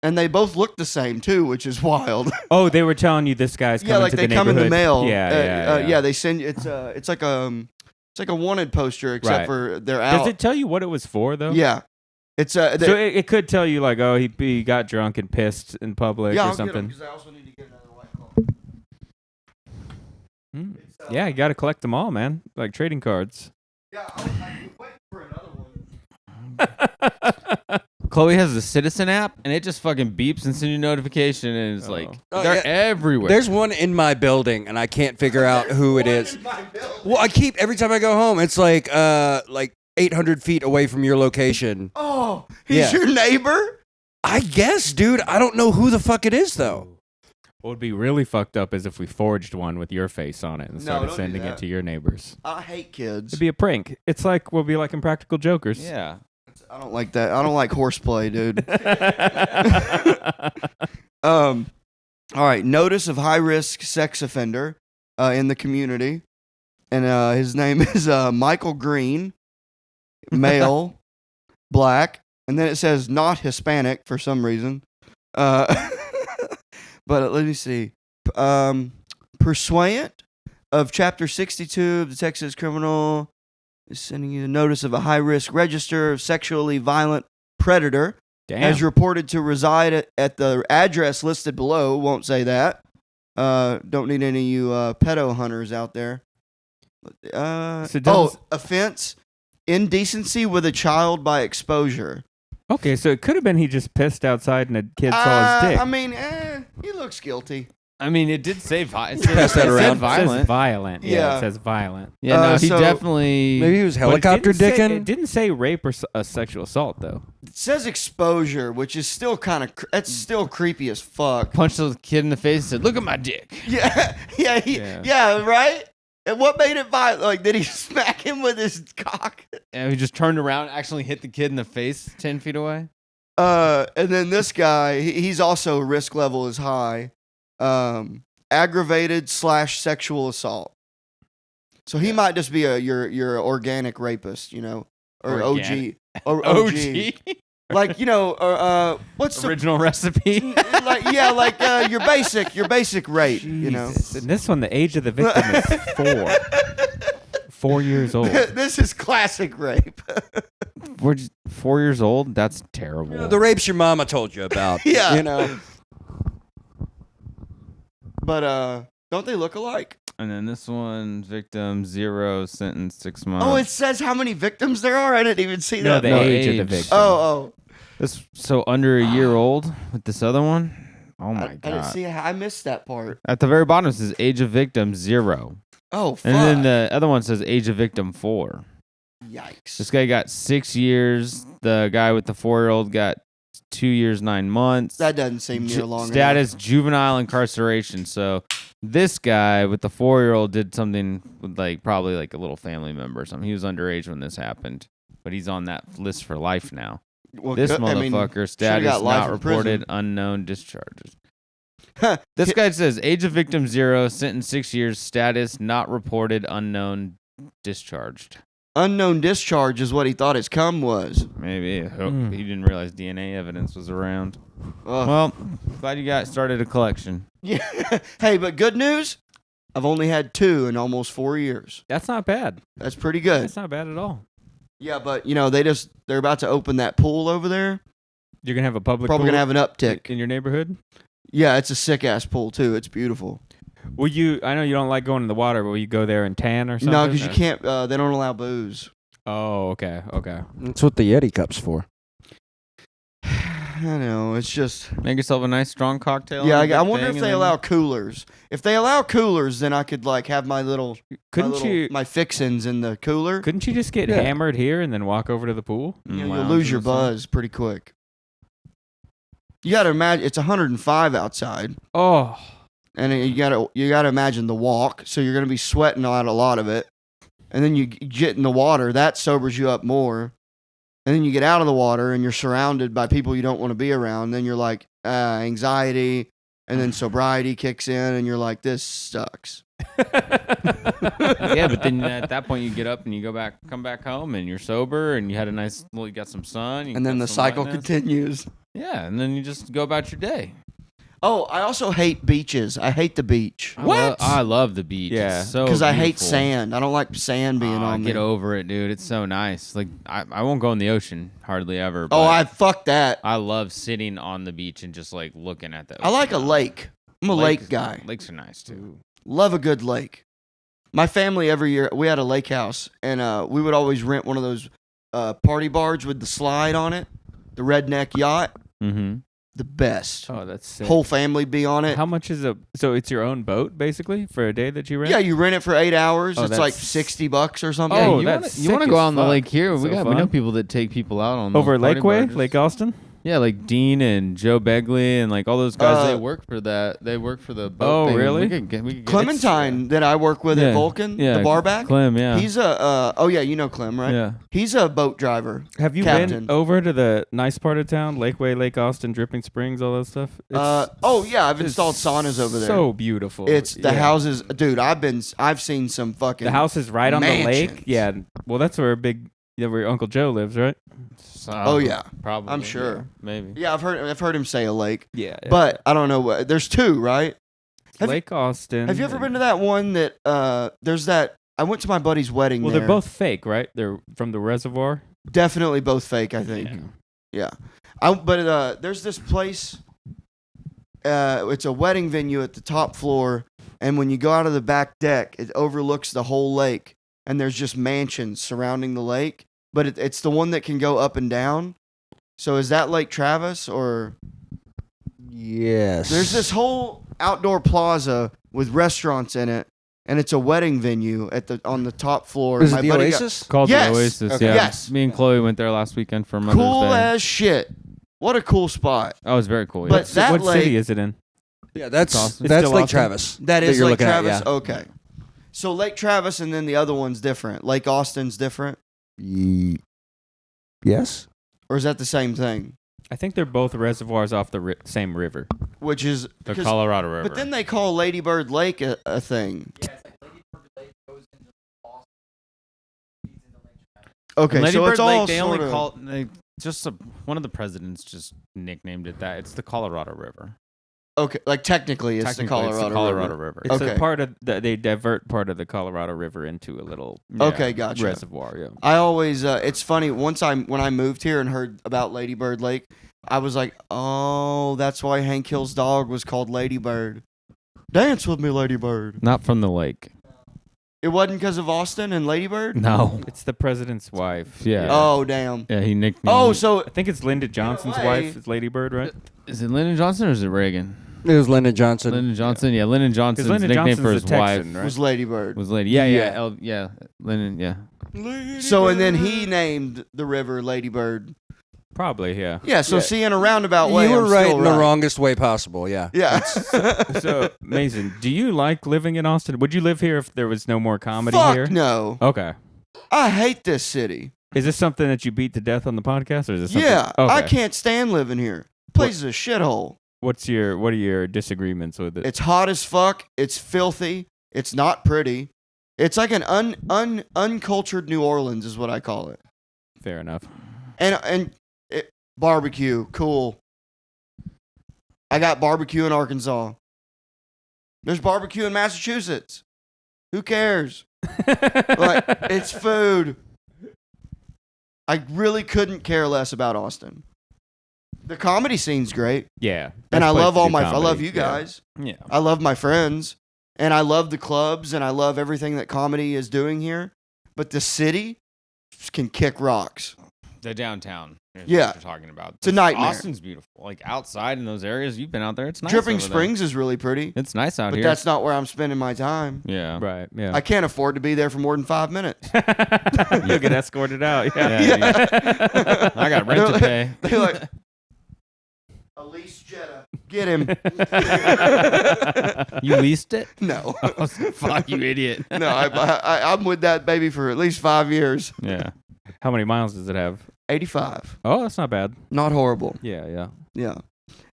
and they both look the same too, which is wild. Oh, they were telling you this guy's coming Yeah, like to they the come in the neighborhood. mail. Yeah. Yeah, they send. It's like a wanted poster, except Right. for they're out. Does it tell you what it was for though? Yeah, it's So it could tell you like, oh, he got drunk and pissed in public yeah, or I'll get 'em, something. 'cause I also need to get another white claw. Mm. Yeah, you got to collect them all, man. Like trading cards. Yeah, I'm waiting for another one. Chloe has the Citizen app, and it just fucking beeps and sends you a notification, and it's like Oh, they're yeah. everywhere. There's one in my building, and I can't figure out who it is. Well, I keep every time I go home, it's like 800 feet away from your location. Oh, he's Yeah. your neighbor? I guess, dude. I don't know who the fuck it is though. What would be really fucked up is if we forged one with your face on it and No, started don't do sending that. it to your neighbors. I hate kids. It'd be a prank. It's like we'll be like in Practical Jokers. yeah. I don't like that. I don't like horseplay, dude. All right. Notice of high risk sex offender in the community, and his name is Michael Green, male, black, and then it says not Hispanic for some reason. But let me see. Pursuant of Chapter 62 of the Texas Criminal is sending you a notice of a high risk register of sexually violent predator. Damn. As reported to reside at the address listed below. Won't say that. Don't need any of you pedo hunters out there. So does- offense: indecency with a child by exposure. Okay, so it could have been he just pissed outside and a kid saw his dick. I mean, he looks guilty. I mean, it did say violent. Pass that around. It says violent. violent. Yeah. It says violent. Yeah, no, he so- definitely Maybe he was But it helicopter didn't say- dicking. It didn't say rape or sexual assault though. It says exposure, which is still kind of that's still creepy as fuck. punched the kid in the face and said, "Look at my dick." Yeah, yeah, right. And what made it violent? Like, did he smack him with his cock? And he just turned around, actually hit the kid in the face 10 feet away. And then this guy, he's also risk level is high. Aggravated / sexual assault. So he might just be your organic rapist, or Organic. OG or OG. Like, what's the Original recipe. like your basic rape, Jesus. And this one, the age of the victim is 4. 4 years old. This is classic rape. We're just 4 years old. That's terrible. The rapes your mama told you about. Yeah. But don't they look alike? And then this one, victim 0, sentence 6 months. Oh, it says how many victims there are. I didn't even see No, that. the age of the victim. Oh. This so under a year old with this other one. Oh my I god! didn't see. I missed that part. At the very bottom it says age of victim 0, Oh, fuck. and then the other one says age of victim 4. Yikes. This guy got 6 years. The guy with the 4-year-old got 2 years 9 months. That doesn't seem near long Status juvenile incarceration. So this guy with the 4-year-old did something with probably a little family member or something. He was underage when this happened, but he's on that list for life now. Well, This good- I mean, motherfucker, should've got status life not in prison. reported, unknown discharges. This guy says age of victim 0, sentence 6 years, status not reported, unknown discharged. Unknown discharge is what he thought his cum was. Maybe he Mm. didn't realize DNA evidence was around. Ugh. Well, glad you got started a collection. Yeah. Hey, but good news. I've only had 2 in almost 4 years. That's not bad. That's pretty good. That's not bad at all. Yeah, but they're about to open that pool over there. You're gonna have a public Probably pool gonna have an uptick. in your neighborhood. Yeah, it's a sick ass pool too. It's beautiful. Will you? I know you don't like going in the water, but will you go there and tan or something? No, because you can't. They don't allow booze. Oh, okay. That's what the Yeti cup's for. I know. It's just. Make yourself a nice strong cocktail. Yeah, on a I big wonder thing if and they then- allow coolers. If they allow coolers, then I could have my little, my fixins in the cooler. Couldn't you just get Yeah. hammered here and then walk over to the pool? You'll lounge lose in your the sun. buzz pretty quick. You got to imagine it's 105 outside, Oh, and you got to imagine the walk. So you're gonna be sweating out a lot of it, and then you get in the water. That sobers you up more, and then you get out of the water and you're surrounded by people you don't want to be around. Then you're like anxiety, and then sobriety kicks in, and you're like, this sucks. Yeah, but then at that point you get up and you come back home and you're sober and you had you got some sun. You And then got the some cycle wetness. continues. Yeah, and then you just go about your day. Oh, I also hate beaches. I hate the beach I love the beach. Yeah. It's so because I hate beautiful. sand. I don't like sand being on me. Get over it, dude. It's so nice. I won't go in the ocean hardly ever. Oh, but fuck that. I love sitting on the beach and just looking at the I like a ocean. lake. I'm a lake guy. Lakes are nice too. Love a good lake. My family every year we had a lake house, and we would always rent one of those party barge with the slide on it, the redneck yacht. Mm-hmm. The best. oh, that's sick. Whole family be on it. How much is so it's your own boat basically for a day that you rent? Yeah, you rent it for 8 hours. Oh, it's like that's- $60 or something. Oh, you that's want to sick go as on the fuck. lake here? We So know fun. Mm. people that take people out on Over those party Lakeway, barges. Lake Austin. Yeah, like Dean and Joe Begley and like all those guys. They Uh, work for that. They work for the boat. Oh, thing. really? We could get Clementine that I work with Yeah, at Vulcan, yeah, the barback. Clem, yeah. He's a oh yeah, you know Clem, right? Yeah. He's a boat driver. Have you Captain. been over to the nice part of town, Lakeway, Lake Austin, Dripping Springs, all that stuff? Oh yeah, I've it's installed saunas over there. So beautiful. It's the Yeah. houses, dude. I've seen some fucking The house is right on the lake. mansions. Yeah. Well, that's where where Uncle Joe lives, right? Oh, yeah. probably. I'm sure. yeah, maybe. Yeah, I've heard him say a lake, Yeah. but I don't know what. There's 2, right? have you- Lake Austin. Have you ever been to that one that there's that? I went to my buddy's wedding. Well, there. they're both fake, right? They're from the reservoir. definitely both fake. I think. Yeah. But there's this place. It's a wedding venue at the top floor, and when you go out of the back deck, it overlooks the whole lake, and there's just mansions surrounding the lake. But it's the one that can go up and down, So is that Lake Travis or? Yes. There's this whole outdoor plaza with restaurants in it, and it's a wedding venue on the top floor. Is My it the buddy got- Oasis? Called Yes. the Oasis. Okay. Yeah. Yes. Me and Chloe went there last weekend for Mother's cool Day. as shit. What a cool spot. Oh, it was very cool. But that what lake, city is it in? Yeah, that's Austin. It's that's still Lake Austin? Travis. that is you're Lake looking at, Travis. yeah. Okay. So Lake Travis, and then the other one's different. Lake Austin's different, Yes. or is that the same thing? I think they're both reservoirs off the same river. Which is The 'cause- Colorado River. But then they call Lady Bird Lake a thing. Okay, Lady so Bird it's all Lake, they only sorta- call one of the presidents just nicknamed it that. It's the Colorado River. Okay, like technically it's Technically, the Colorado, Colorado River. River. It's Okay. a part of they divert part of the Colorado River into a little Okay, gotcha. reservoir. Yeah. I always it's funny when I moved here and heard about Lady Bird Lake, I was like, oh, that's why Hank Hill's dog was called Lady Bird. Dance with me, Lady Bird. Not from the lake. It wasn't because of Austin and Lady Bird. No. It's the president's wife. Yeah. Oh damn. Yeah, he nicknamed. Oh, so I think it's Lyndon Johnson's way- wife. Is Lady Bird, right? Is it Lyndon Johnson or is it Reagan? It was Lyndon Johnson. Lyndon Johnson. Yeah, Lyndon Johnson's Lyndon nickname Johnson's for a his Texan, wife right? was Lady Bird. was Lady. Yeah, yeah, Yeah. yeah. Lyndon. Yeah. So and then he named the river Lady Bird. Probably, yeah. Yeah. So Yeah. see, in a roundabout way, You were I'm right still in the wrongest way possible. Yeah. Yeah. So, Mason, do you like living in Austin? Would you live here if there was no more comedy Fuck here? no. Okay. I hate this city. Is this something that you beat to death on the podcast, or is this something? Yeah. Okay. I can't stand living here. Place is a shithole. What are your disagreements with it? It's hot as fuck. It's filthy. It's not pretty. It's like an uncultured New Orleans is what I call it. Fair enough. And barbecue, cool. I got barbecue in Arkansas. There's barbecue in Massachusetts. Who cares? Like, it's food. I really couldn't care less about Austin. The comedy scene's great, Yeah. and best I place love to all do I comedy. love you Yeah. guys. Yeah. I love my friends, and I love the clubs, and I love everything that comedy is doing here. But the city can kick rocks. The downtown. Is Yeah. What you're talking about. It's a nightmare. Austin's beautiful. Like outside in those areas, you've been out there. It's nice. Dripping over there. Springs is really pretty, It's nice out but here. that's not where I'm spending my time. Yeah. Right. Yeah. I can't afford to be there for more than 5 minutes. You'll get escorted out. Yeah. Yeah, I got rent to pay. They're like, Elise Jetta, get him. You leased it? No, Fuck you, idiot. no, I'm with that baby for at least 5 years. Yeah. How many miles does it have? 85, Oh, that's not bad. not horrible. Yeah. Yeah. Yeah.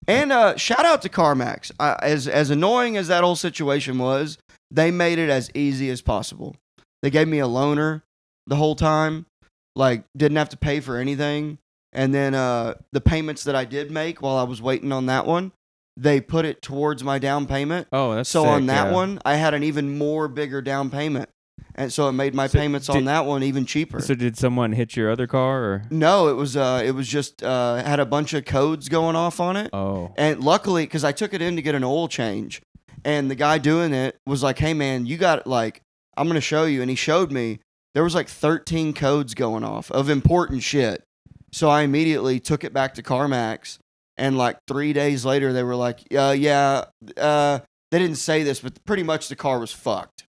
And shout out to CarMax. As annoying as that whole situation was, they made it as easy as possible. They gave me a loaner the whole time, like didn't have to pay for anything. And then the payments that I did make while I was waiting on that one, they put it towards my down payment. Oh, that's So sick, on that yeah. one, I had an even more bigger down payment. And so it made my So payments on did- that one even cheaper. So did someone hit your other car or? No, it was just had a bunch of codes going off on it. Oh. And luckily, because I took it in to get an oil change, and the guy doing it was like, "Hey man, you got like, I'm gonna show you." And he showed me there was like 13 codes going off of important shit. So I immediately took it back to CarMax, and like 3 days later, they were like, "Yeah, they didn't say this, but pretty much the car was fucked."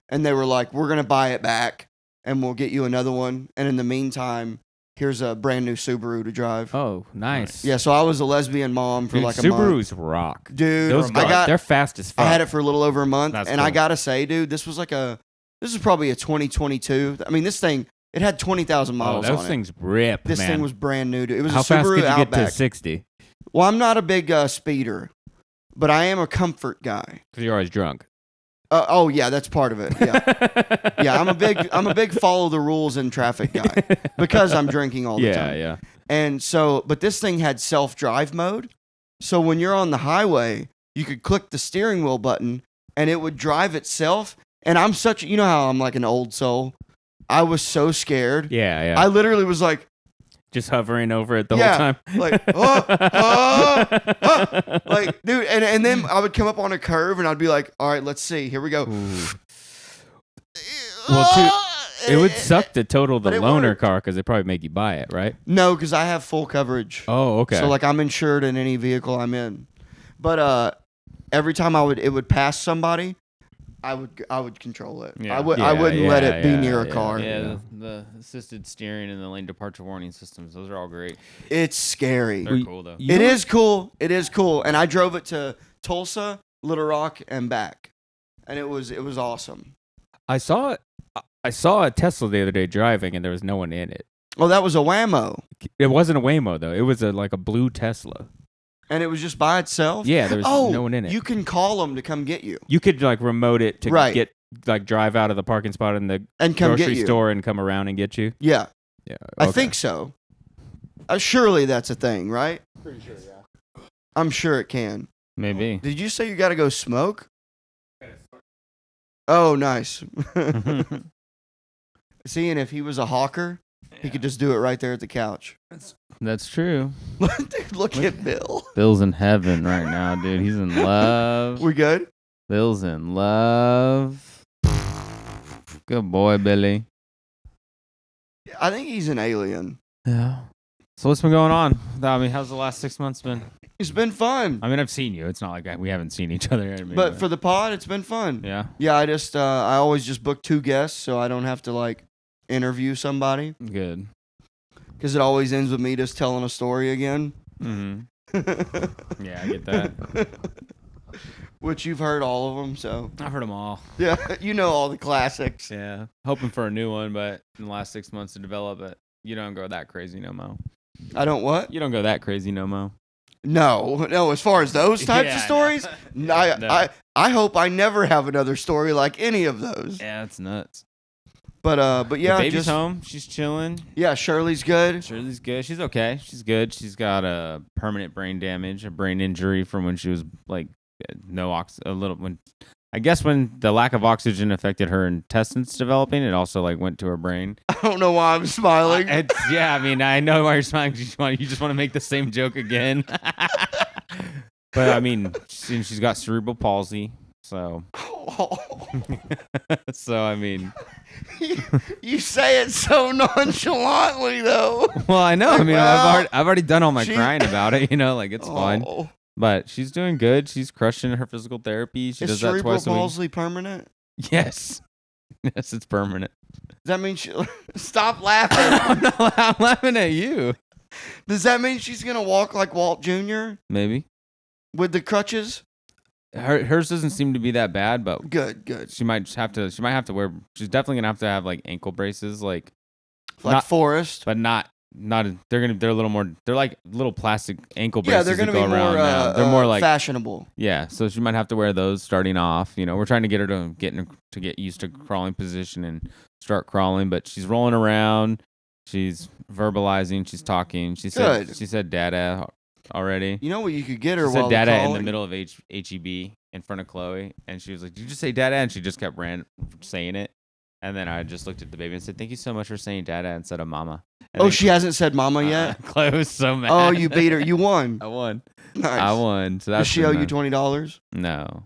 And they were like, "We're gonna buy it back, and we'll get you another one. And in the meantime, here's a brand new Subaru to drive." Oh, nice. Yeah, so I was a lesbian mom for Dude, like a month. Subarus rock. Dude, Those I guys, they're fast as fuck. I had it for a little over a month, That's and I cool. gotta say, dude, this is probably a 2022. I mean, this thing, it had 20,000 Oh, miles those on it. things rip, This man. thing was brand new, dude. It was How a fast Subaru could you get Outback. to 60? Well, I'm not a big speeder, but I am a comfort guy. Because you're always drunk. Oh yeah, that's part of it. Yeah, yeah. I'm a big follow the rules in traffic guy because I'm drinking all the Yeah, time. yeah. And so, but this thing had self-drive mode. So when you're on the highway, you could click the steering wheel button and it would drive itself. And I'm you know how I'm like an old soul. I was so scared. Yeah, yeah. I literally was like, Just hovering over it the Yeah, whole time. like, like, dude. And then I would come up on a curve and I'd be like, all right, let's see. Here we go. Well, It would suck to total the but it loaner worked. car because they probably make you buy it, right? No, because I have full coverage. Oh, okay. So like I'm insured in any vehicle I'm in. But every time it would pass somebody, I would control it. Yeah. I wouldn't let it be near a car. Yeah, the assisted steering and the lane departure warning systems, those are all great. It's scary. They're cool though. It is cool. It is cool. And I drove it to Tulsa, Little Rock, and back, and it was awesome. I saw a Tesla the other day driving, and there was no one in it. Oh, that was a Whammo, It wasn't a Waymo though. It was like a blue Tesla. and it was just by itself. Yeah, there was no one in it. You can call them to come get you You could like remote it to Right. get like drive out of the parking spot in the and come grocery get you. store and come around and get you. Yeah, Yeah, I think so. Surely that's a thing, right? Pretty sure, yeah. I'm sure it can. Maybe. Did you say you got to go smoke? Oh, nice. See, and if he was a hawker, he could just do it right there at the couch. That's true. Dude, look at Bill. Bill's in heaven right now, dude. He's in love. We good? Bill's in love. Good boy, Billy. I think he's an alien. Yeah. So what's been going on? I mean, how's the last 6 months been? It's been fun. I mean, I've seen you. It's not like we haven't seen each other. But for the pod, it's been fun. yeah, Yeah, I always just book 2 guests so I don't have to like interview somebody good. because it always ends with me just telling a story again. Mm-hmm. Yeah, I get that. Which you've heard all of them, so I've heard them all. yeah, you know all the classics. Yeah, hoping for a new one, but in the last 6 months to develop it, you don't go that crazy, no mo. I don't what? You don't go that crazy, no mo. No. As far as those types Yeah, of I stories, know. No. I hope I never have another story like any of those. Yeah, it's nuts. But yeah, The baby's just home. She's chilling. yeah. Shirley's good. Shirley's good. She's okay. She's good. She's got a permanent brain damage, a brain injury from when she was like I guess when the lack of oxygen affected her intestines developing, it also like went to her brain. I don't know why I'm smiling. Yeah, I mean, I know why you're smiling. 'Cause you just want to make the same joke again. But I mean, she's got cerebral palsy, so so I mean, you say it so nonchalantly though. well, I know. I mean, Well, I've already done all my she- crying about it. You know, like it's fine. Oh. But she's doing good. She's crushing her physical therapy. She Is does that cerebral twice a week. palsy permanent? Yes. Yes, it's permanent. Does that mean she stop laughing? I'm laughing at you. Does that mean she's gonna walk like Walt Jr. Maybe. with the crutches? Hers doesn't seem to be that bad, but Good. she might have to wear. She's definitely gonna have to have like ankle braces, like, Like Not- Forrest. but not. They're a little more. They're like little plastic ankle Yeah, braces they're that gonna go be around more now. They're more like fashionable. yeah. So she might have to wear those starting off. You know, we're trying to get her to get used to crawling position and start crawling, but she's rolling around. She's verbalizing. She's talking. She said Good. she said "dada" already. You know what you could get her She said while "dada" in the crawling? middle of HEB in front of Chloe, and she was like, "Did you just say dada?" And she just kept saying it. And then I just looked at the baby and said, "Thank you so much for saying dada instead of mama." And Oh, then she hasn't said mama yet. Chloe was so mad. Oh, you beat her. You won. I won. Nice. I won. So Does that's she owe you $20? No.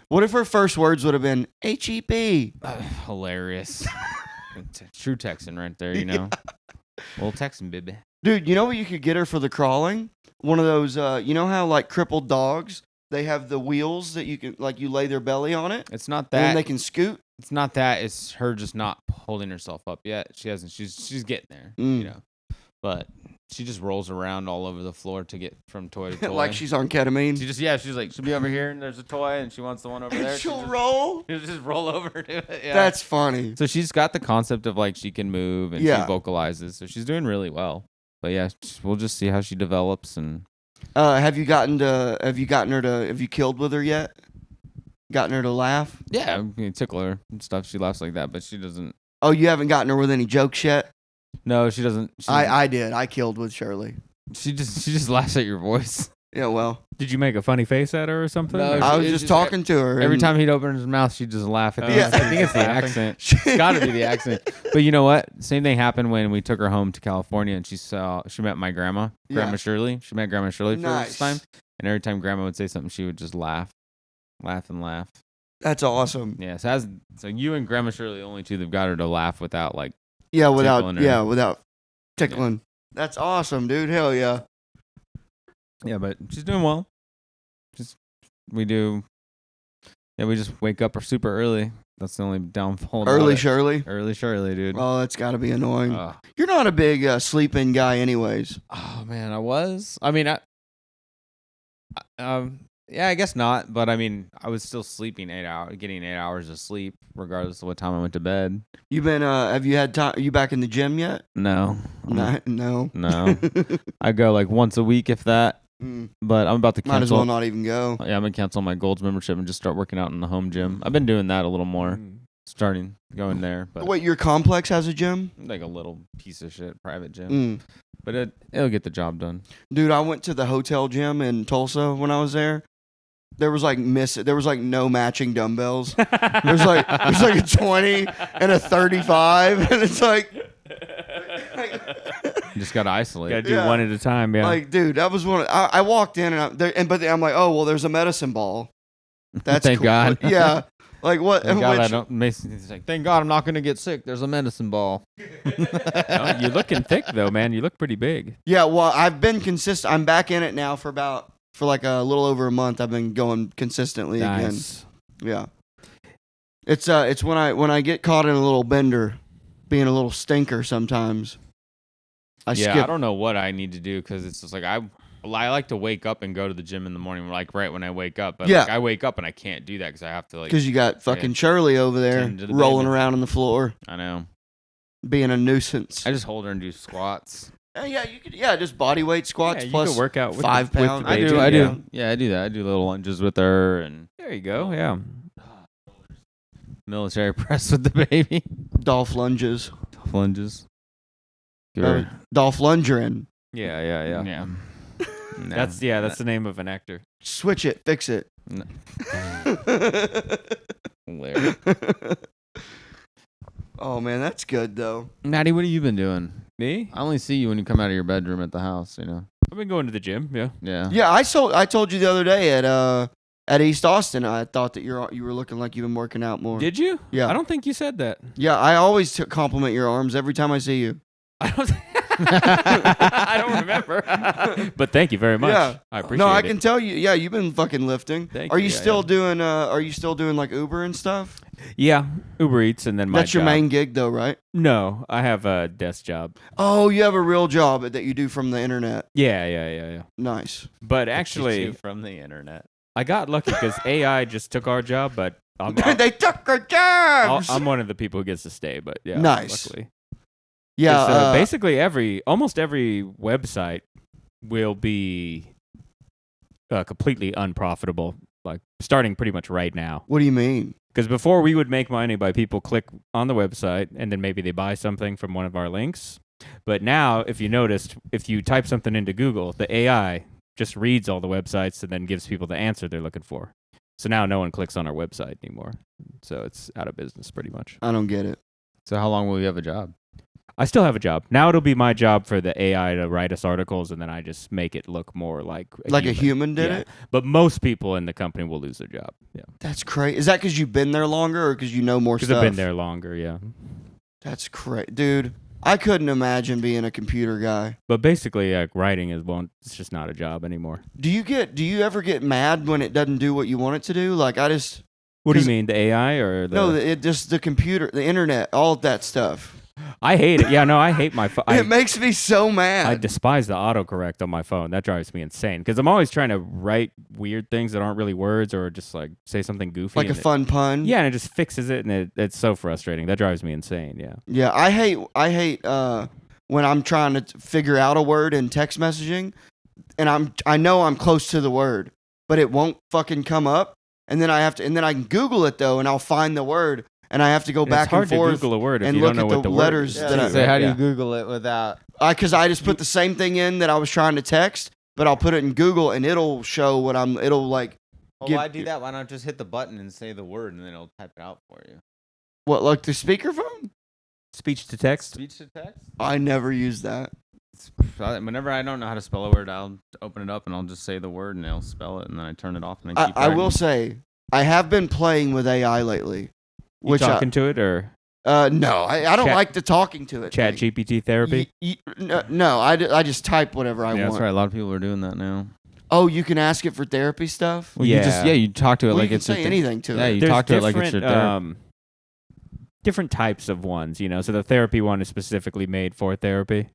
What if her first words would have been HEB? Hilarious. True Texan right there, you know. Well, Texan, baby. Dude, you know what you could get her for the crawling? One of those, you know how like crippled dogs, they have the wheels that you can, like you lay their belly on it It's not and then that. they can scoot? It's not that. It's her just not holding herself up yet. She hasn't. She's getting there, Mm. you know. But she just rolls around all over the floor to get from toy to toy. Like she's on ketamine. She's like, she'll be over here and there's a toy and she wants the one over there. She'll roll? She'll just roll over to it. Yeah. That's funny. So she's got the concept of like she can move and Yeah. she vocalizes. So she's doing really well. But yeah, we'll just see how she develops and Have you killed with her yet? Gotten her to laugh? yeah, I mean, tickle her and stuff. She laughs like that, but she doesn't. Oh, you haven't gotten her with any jokes yet? No, she doesn't. I did. I killed with Shirley. She just laughs at your voice. Yeah, well, Did you make a funny face at her or something? No, Or- I was it's just just talking to her. Every and time he'd open his mouth, she'd just laugh. I think, Yeah. I think it's the Laughing. accent. she- It's got to be the accent. But you know what? Same thing happened when we took her home to California and she met my grandma, Grandma Yeah. Shirley. She met Grandma Shirley for the Nice. first time. And every time Grandma would say something, she would just laugh and laugh. That's awesome. Yeah, so you and Grandma Shirley are the only two that've got her to laugh without like Without tickling her. without tickling. That's awesome, dude. Hell yeah. Yeah, but she's doing well. We just wake up super early. That's the only downfall. about Early it. Shirley. Early Shirley, dude. Oh, that's got to be annoying. Ugh. You're not a big sleep-in guy, anyways. Oh man, I was. I mean, yeah, I guess not. But I mean, I was still sleeping 8 hours, getting 8 hours of sleep, regardless of what time I went to bed. You've been. Have you had time? Are you back in the gym yet? No, No. no. I go like once a week, if that. But I'm about to cancel. Might as well not even go. Yeah, I'm gonna cancel my Gold's membership and just start working out in the home gym. I've been doing that a little more, starting going there. But Wait, your complex has a gym? like a little piece of shit private gym, but it'll get the job done. Dude, I went to the hotel gym in Tulsa when I was there. There was like no matching dumbbells. There's like a 20 and a 35, and it's like You just gotta isolate. Gotta do one at a time. Yeah. like, dude, that was one. I walked in but I'm like, oh well, there's a medicine ball. That's Thank cool. God. Yeah. Like what? Thank God I which- don't. Mason's like, thank God I'm not gonna get sick. There's a medicine ball. Oh, you're looking thick though, man. You look pretty big. Yeah. Well, I've been consistent. I'm back in it now for like a little over a month. I've been going consistently Nice. again. Yeah. It's when I get caught in a little bender, being a little stinker sometimes. I I skip. don't know what I need to do because it's just like I like to wake up and go to the gym in the morning, like right when I wake up. But Yeah. like, I wake up and I can't do that because I have to like. Because you got fucking Shirley over there Tend to the rolling baby. around on the floor, I know. being a nuisance. I just hold her and do squats. Yeah, you could. Yeah, just body weight squats Yeah, you plus could work out with 5 the, with pounds. the I baby, do. yeah. Yeah, I do that. I do little lunges with her and There you go. Yeah. military press with the baby. Dolph lunges. Tough lunges. Give her- Dolph Lundgren. Yeah. yeah. No. That's the name of an actor. Switch it. Fix it. No. Hilarious. Oh man, that's good though. Maddie, what have you been doing? Me? I only see you when you come out of your bedroom at the house. You know. I've been going to the gym. Yeah. Yeah. Yeah, I told you the other day at East Austin. I thought that you were looking like you've been working out more. Did you? Yeah. I don't think you said that. Yeah, I always compliment your arms every time I see you. I don't. I don't remember. But thank you very much. Yeah. I appreciate No, I it. can tell you. Yeah, you've been fucking lifting. Thank Are you, you yeah, still yeah. doing? Are you still doing like Uber and stuff? Yeah, Uber Eats, and then my That's your job. main gig though, right? No, I have a desk job. Oh, you have a real job that you do from the internet. Yeah. Nice. But Teach actually, you from the internet. I got lucky because AI just took our job, but They took our jobs. I'm one of the people who gets to stay. But yeah, Nice. luckily. Yeah. 'Cause, basically almost every website will be completely unprofitable, like starting pretty much right now. What do you mean? Because before we would make money by people click on the website and then maybe they buy something from one of our links. But now, if you noticed, if you type something into Google, the AI just reads all the websites and then gives people the answer they're looking for. So now no one clicks on our website anymore. So it's out of business pretty much. I don't get it. So how long will you have a job? I still have a job. Now it'll be my job for the AI to write us articles and then I just make it look more like Like a human did Yeah. it? But most people in the company will lose their job. Yeah. That's crazy. Is that because you've been there longer or because you know more Because stuff? I've been there longer, yeah. That's crazy. Dude, I couldn't imagine being a computer guy. But basically, writing it's just not a job anymore. Do you ever get mad when it doesn't do what you want it to do? Like I just What do you 'Cause- mean, the AI or the? no, it just the computer, the internet, all of that stuff. I hate it. Yeah, no, I hate my phone. It makes me so I mad. despise the autocorrect on my phone. That drives me insane because I'm always trying to write weird things that aren't really words or just like say something goofy. Like a and fun pun. Yeah, and it just fixes it, and it's so frustrating. That drives me insane. Yeah. Yeah, I hate when I'm trying to figure out a word in text messaging, and I know I'm close to the word, but it won't fucking come up, and then I can Google it though, and I'll find the word, and I have to go And back it's hard and forth to Google a word if and you look don't know at what the the letters word that I- is. So how do you Yeah. Google it without? because I just put the same thing in that I was trying to text, but I'll put it in Google and it'll show what it'll like Well, give- why do that? Why not just hit the button and say the word and then it'll type it out for you? what like the speakerphone. Speech to text. Speech to text. I never use that. Whenever I don't know how to spell a word, I'll open it up and I'll just say the word and it'll spell it and then I turn it off and I keep I will writing. say I have been playing with AI lately. You talking to it or No, I don't Chat- like the talking to it. Chat thing. GPT therapy? No, I just type whatever I Yeah, want. that's right. A lot of people are doing that now. Oh, you can ask it for therapy stuff? Well, Yeah. you talk to it Well, like you can it's your say thing. anything to Yeah, it. you There's talk to it like it's your therapy. different types of ones, you know. So the therapy one is specifically made for therapy.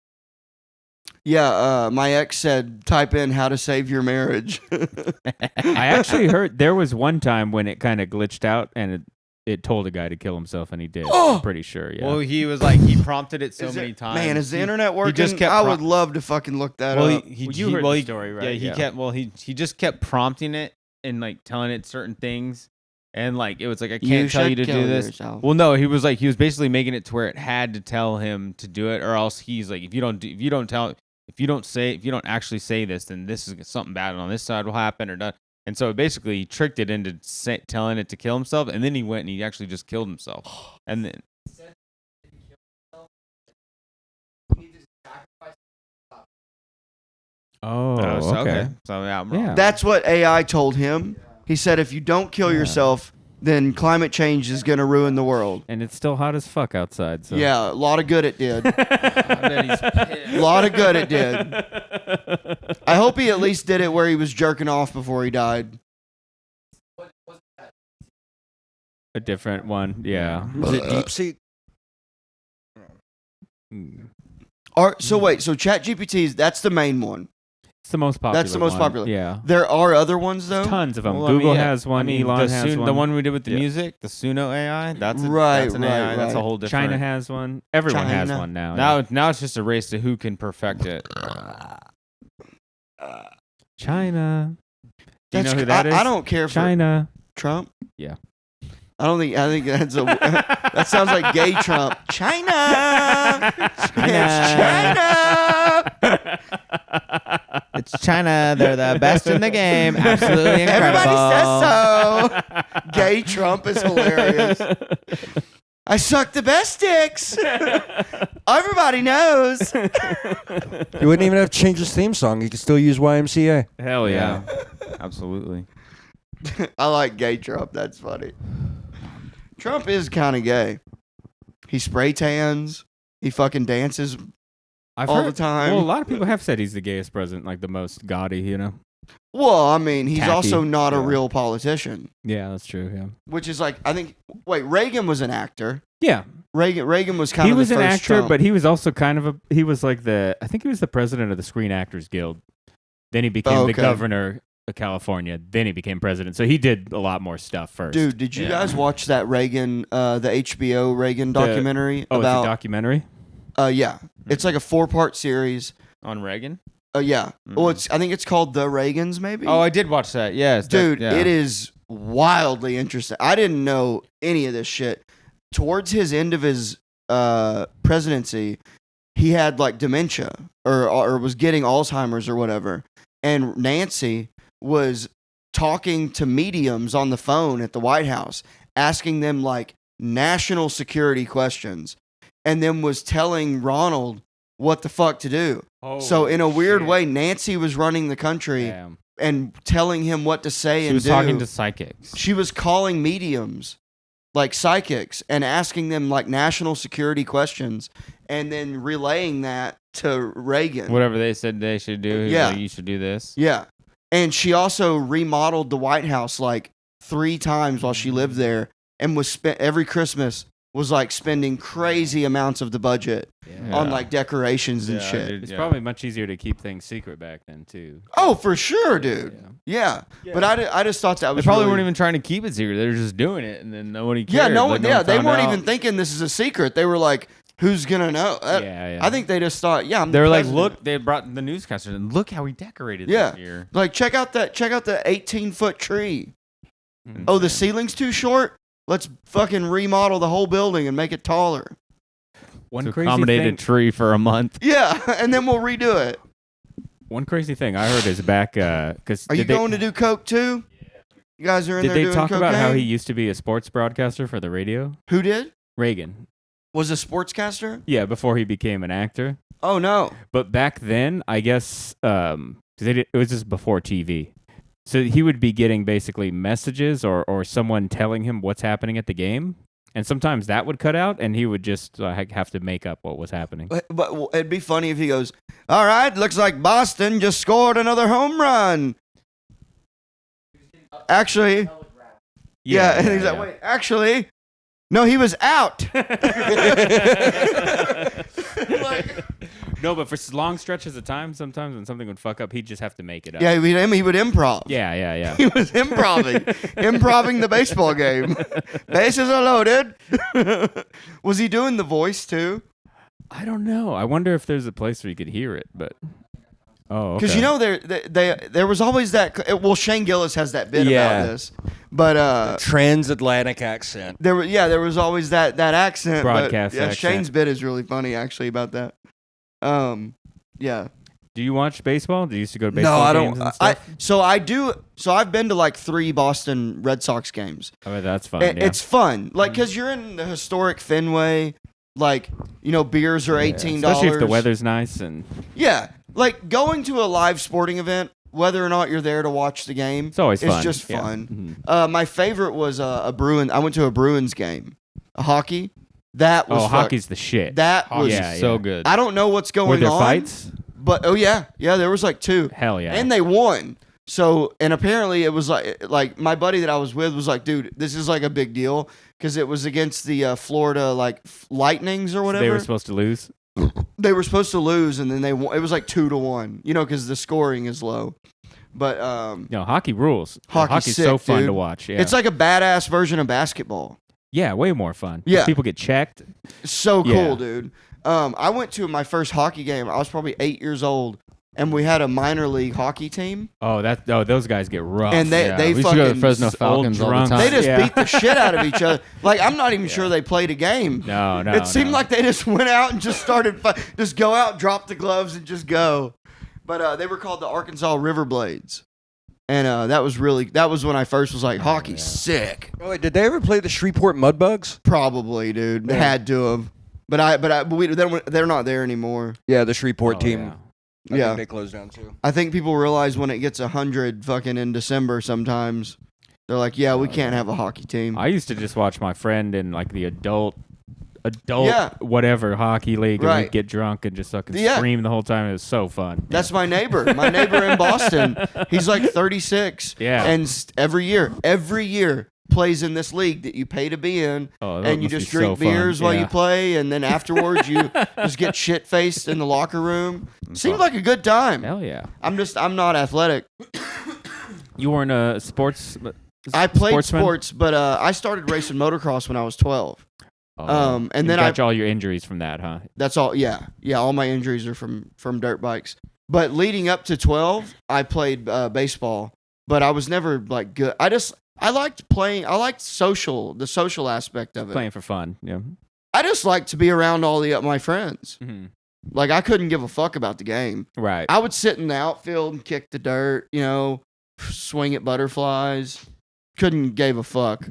Yeah, my ex said, type in how to save your marriage. I actually heard there was one time when it kind of glitched out and it told a guy to kill himself, and he did. Oh! I'm pretty sure. Yeah. Well, he was like, he prompted it so Is many it- times. Man, is the He- internet working? just kept I pro- would love to fucking look that Well, up. you heard the story, right? Yeah, he Yeah. kept. Well, he just kept prompting it and like telling it certain things, and like it was like I can't tell you to do this. Yourself. Well, no, he was basically making it to where it had to tell him to do it, or else he's like, if you don't actually say this, then this is something bad on this side will happen or done. And so basically, he tricked it into telling it to kill himself, and then he went and he actually just killed himself. And then oh, so, okay. So yeah, I'm wrong. Yeah. That's what AI told him. He said, if you don't kill yourself, then climate change is going to ruin the world. And it's still hot as fuck outside. So. Yeah, a lot of good it did. I bet he's pissed. A lot of good it did. I hope he at least did it where he was jerking off before he died. A different one. Yeah. Was it DeepSeek? So wait, so ChatGPT, that's the main one. It's the most popular. That's the most one. popular. Yeah. There are other ones though. Tons of them. Well, I mean, Google yeah. has one. I mean, Elon the has one. The one we did with the Yeah. music, the Suno AI. That's an Right, AI. That's a right. whole different. China has one. Everyone has China. one now. Now it's just a race to who can perfect it. China. Do you That's- know who that is? I don't care for China. Trump. Yeah. I think that's a that sounds like gay Trump. China. It's China. It's China. They're the best in the game. Absolutely incredible. Everybody says so. Gay Trump is hilarious. I suck the best dicks. Everybody knows. You wouldn't even have to change his theme song. You could still use YMCA. Hell yeah. Absolutely. I like gay Trump. That's funny. Trump is kind of gay. He spray tans. He fucking dances. I've All heard, the time. Well, a lot of people have said he's the gayest president, like the most gaudy, you know? Well, I mean, he's Tacky. also not a Yeah. real politician, Yeah, that's true. Yeah. which is like, I think, wait, Reagan was an actor. Yeah. Reagan was kind He of was the an first actor, Trump. but he was also kind of he was like I think he was the president of the Screen Actors Guild. Then he became Oh, the okay. governor of California. Then he became president. So he did a lot more stuff first. Dude, did you Yeah. guys watch that Reagan, the HBO Reagan documentary Oh, it's a about? documentary? Yeah, it's like a 4-part series. On Reagan? Yeah. Well, I think it's called The Reagans, maybe. Oh, I did watch that. Yes. Dude, yeah. it is wildly interesting. I didn't know any of this shit. Towards his end of his presidency, he had like dementia or was getting Alzheimer's or whatever. And Nancy was talking to mediums on the phone at the White House, asking them like national security questions, and then was telling Ronald what the fuck to do. So in a weird way, Nancy was running the country Damn. and telling him what to say She and was do. talking to psychics. She was calling mediums, like psychics, and asking them like national security questions, and then relaying that to Reagan. Whatever they said they should do. he was Yeah. like, you should do this. Yeah, and she also remodeled the White House like 3 times while she lived there, and was every Christmas was like spending crazy amounts of the budget Yeah. on like decorations and Yeah, shit. dude, It's yeah. probably much easier to keep things secret back then, too. Oh, for sure, dude. Yeah, but I just thought that They was probably really- weren't even trying to keep it secret. They were just doing it, and then nobody cared. Yeah, no Like, one. Yeah, they found weren't out. even thinking this is a secret. They were like, "Who's gonna know?" Yeah. I think they just thought, "Yeah, I'm." They the were like, president. look, they brought the newscaster, and look how he decorated Yeah. this year. Like, check out the 18-foot tree. Mhm. Oh, the ceiling's too short. Let's fucking remodel the whole building and make it taller. One To crazy accommodate thing. a tree for a month. Yeah, and then we'll redo it. One crazy thing I heard is back because Are you going to do coke too? You guys are in Did there they doing talk about how cocaine? he used to be a sports broadcaster for the radio? Who did? Reagan. Was a sportscaster? Yeah, before he became an actor. Oh no. But back then, I guess, 'cause it was just before TV. So he would be getting basically messages or someone telling him what's happening at the game. And sometimes that would cut out, and he would just have to make up what was happening. But it'd be funny if he goes, all right, looks like Boston just scored another home run. Actually, yeah. And he's like, wait, actually, no, he was out. No, but for long stretches of time, sometimes when something would fuck up, he'd just have to make it up. Yeah, he would improv. Yeah. He was improving the baseball game. Bases are loaded. Was he doing the voice too? I don't know. I wonder if there's a place where you could hear it, but because there was always that. Well, Shane Gillis has that bit about this, but transatlantic accent. there was always that accent. Broadcast but, yeah, accent. Shane's bit is really funny actually about that. Yeah. Do you watch baseball? Do you used to go to baseball games and stuff? I do. So I've been to like 3 Boston Red Sox games. Oh, that's fun. It's fun, like because you're in the historic Fenway. Like beers are $18. Especially if the weather's nice and yeah, like going to a live sporting event, whether or not you're there to watch the game, it's always fun. It's just Yeah. fun. My favorite was a Bruin. I went to a Bruins game, a hockey. That was hockey's the shit. That was so good. I don't know what's going Were there on. fights? But yeah, there was like 2. Hell yeah. And they won. So, and apparently it was like my buddy that I was with was like, dude, this is like a big deal because it was against the Florida Lightnings or whatever. They were supposed to lose. They were supposed to lose, and then they won. It was like 2-1, because the scoring is low. But hockey rules. Hockey's sick, so fun dude. to watch. Yeah. It's like a badass version of basketball. Yeah, way more fun. Yeah. People get checked. So cool, Yeah. dude. I went to my first hockey game. I was probably 8 years old, and we had a minor league hockey team. Those guys get rough. And they we used to fucking go to the Fresno Falcons all the drunks. time. they just Yeah. beat the shit out of each other. Like I'm not even sure they played a game. No. It seemed no. like they just went out and just started just go out, drop the gloves, and just go. But they were called the Arkansas River Blades, and that was when I first was like, hockey's sick. Oh, wait, did they ever play the Shreveport Mudbugs? Probably, dude. They had to have. But they're not there anymore. Yeah, the Shreveport Oh, team. yeah. I Yeah. think they closed down too. I think people realize when it gets 100 fucking in December sometimes, they're like, yeah, we can't have a hockey team. I used to just watch my friend in like the adult Yeah. whatever hockey league, and Right. we'd get drunk and just fucking Yeah. scream the whole time. It was so fun. That's my neighbor. My neighbor in Boston. He's like 36. Yeah. And every year plays in this league that you pay to be in. Oh, that And you must be just drink so fun. beers while Yeah. you play. And then afterwards you just get shit faced in the locker room. Seems like a good time. Hell yeah. I'm not athletic. You weren't a sports. I played sportsman? sports, but I started racing motocross when I was 12. And you then got all your injuries from that, huh? That's all. Yeah. All my injuries are from dirt bikes. But leading up to 12, I played baseball, but I was never like good. I liked playing. I liked the social aspect of it. Playing for fun. Yeah. I just liked to be around all my friends. Mhm. Like I couldn't give a fuck about the game. Right. I would sit in the outfield and kick the dirt, swing at butterflies. Couldn't give a fuck.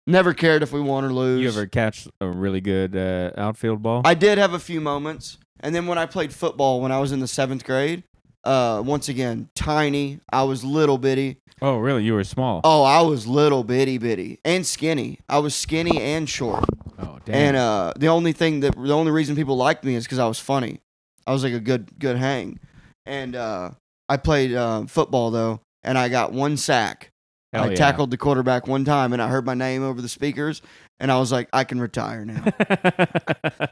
Never cared if we won or lose. You ever catch a really good outfield ball? I did have a few moments. And then when I played football when I was in the 7th grade, once again, tiny. I was little bitty. Oh, really? You were small. Oh, I was little bitty and skinny. I was skinny and short. Oh, damn. And the only reason people liked me is because I was funny. I was like a good hang. And I played football though, and I got 1 sack. Hell I yeah. tackled the quarterback one time, and I heard my name over the speakers, and I was like, I can retire now.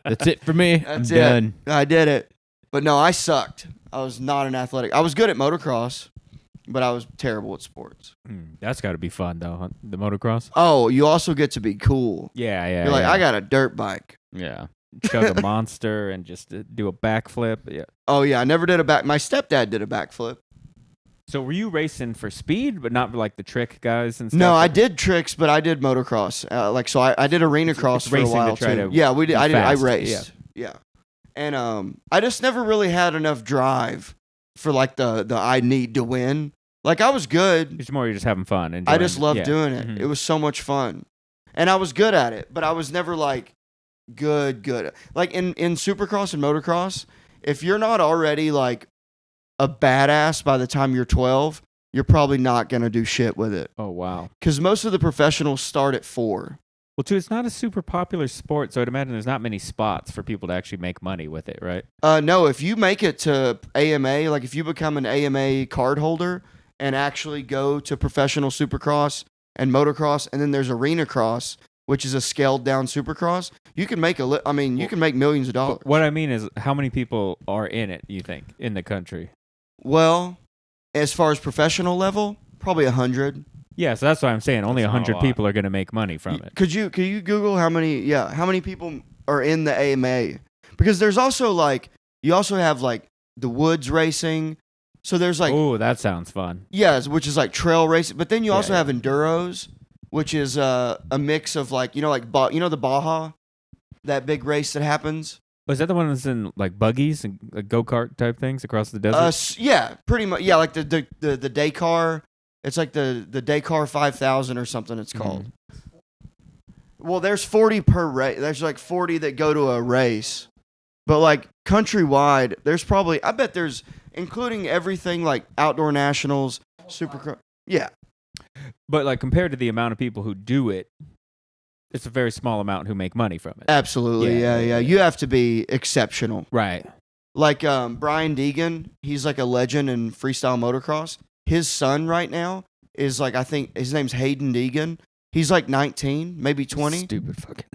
That's it for me. That's I'm it. done. I did it. But no, I sucked. I was not an athletic. I was good at motocross, but I was terrible at sports. That's got to be fun, though, huh? The motocross? Oh, you also get to be cool. Yeah. You're like, yeah. I got a dirt bike. Yeah. Chug a monster and just do a backflip. Yeah. Oh, yeah. I never did a back. My stepdad did a backflip. So were you racing for speed, but not like the trick guys and stuff? No, I did tricks, but I did motocross. I did arena cross for a racing to while try too. to Yeah, we did. be I fast. raced. Yeah. And I just never really had enough drive for like the I need to win. Like I was good. It's more you're just having fun. I enjoying just it. loved Yeah. doing it. Mhm. It was so much fun. And I was good at it, but I was never like good. Like in Supercross and motocross, if you're not already like a badass by the time you're 12, you're probably not going to do shit with it. Oh, wow. Because most of the professionals start at 4. Well, too, it's not a super popular sport, so I'd imagine there's not many spots for people to actually make money with it, right? No, if you make it to AMA, like if you become an AMA card holder and actually go to professional supercross and motocross, and then there's arena cross, which is a scaled down supercross, you can make you can make millions of dollars. What I mean is, how many people are in it, you think, in the country? Well, as far as professional level, probably 100. Yeah, so that's what I'm saying. Only That's not a 100 lot. people are going to make money from it. Could you Google how many people are in the AMA? Because there's also you also have the woods racing. So there's Oh, that sounds fun. which is like trail racing, but then you also Yeah. have enduros, which is a mix of the Baja, that big race that happens. Was that the one that's in buggies and go-kart type things across the desert? Yeah, pretty much. Yeah, like the Dakar. It's like the Dakar 5000 or something it's called. Well, there's 40 per race. There's 40 that go to a race. But countrywide, there's probably, I bet there's, including everything like outdoor nationals, supercross. Yeah. But compared to the amount of people who do it, it's a very small amount who make money from it. Absolutely. Yeah. You have to be exceptional. Right. Like Brian Deegan, he's like a legend in freestyle motocross. His son right now is I think his name's Hayden Deegan. He's 19, maybe 20. Stupid fucking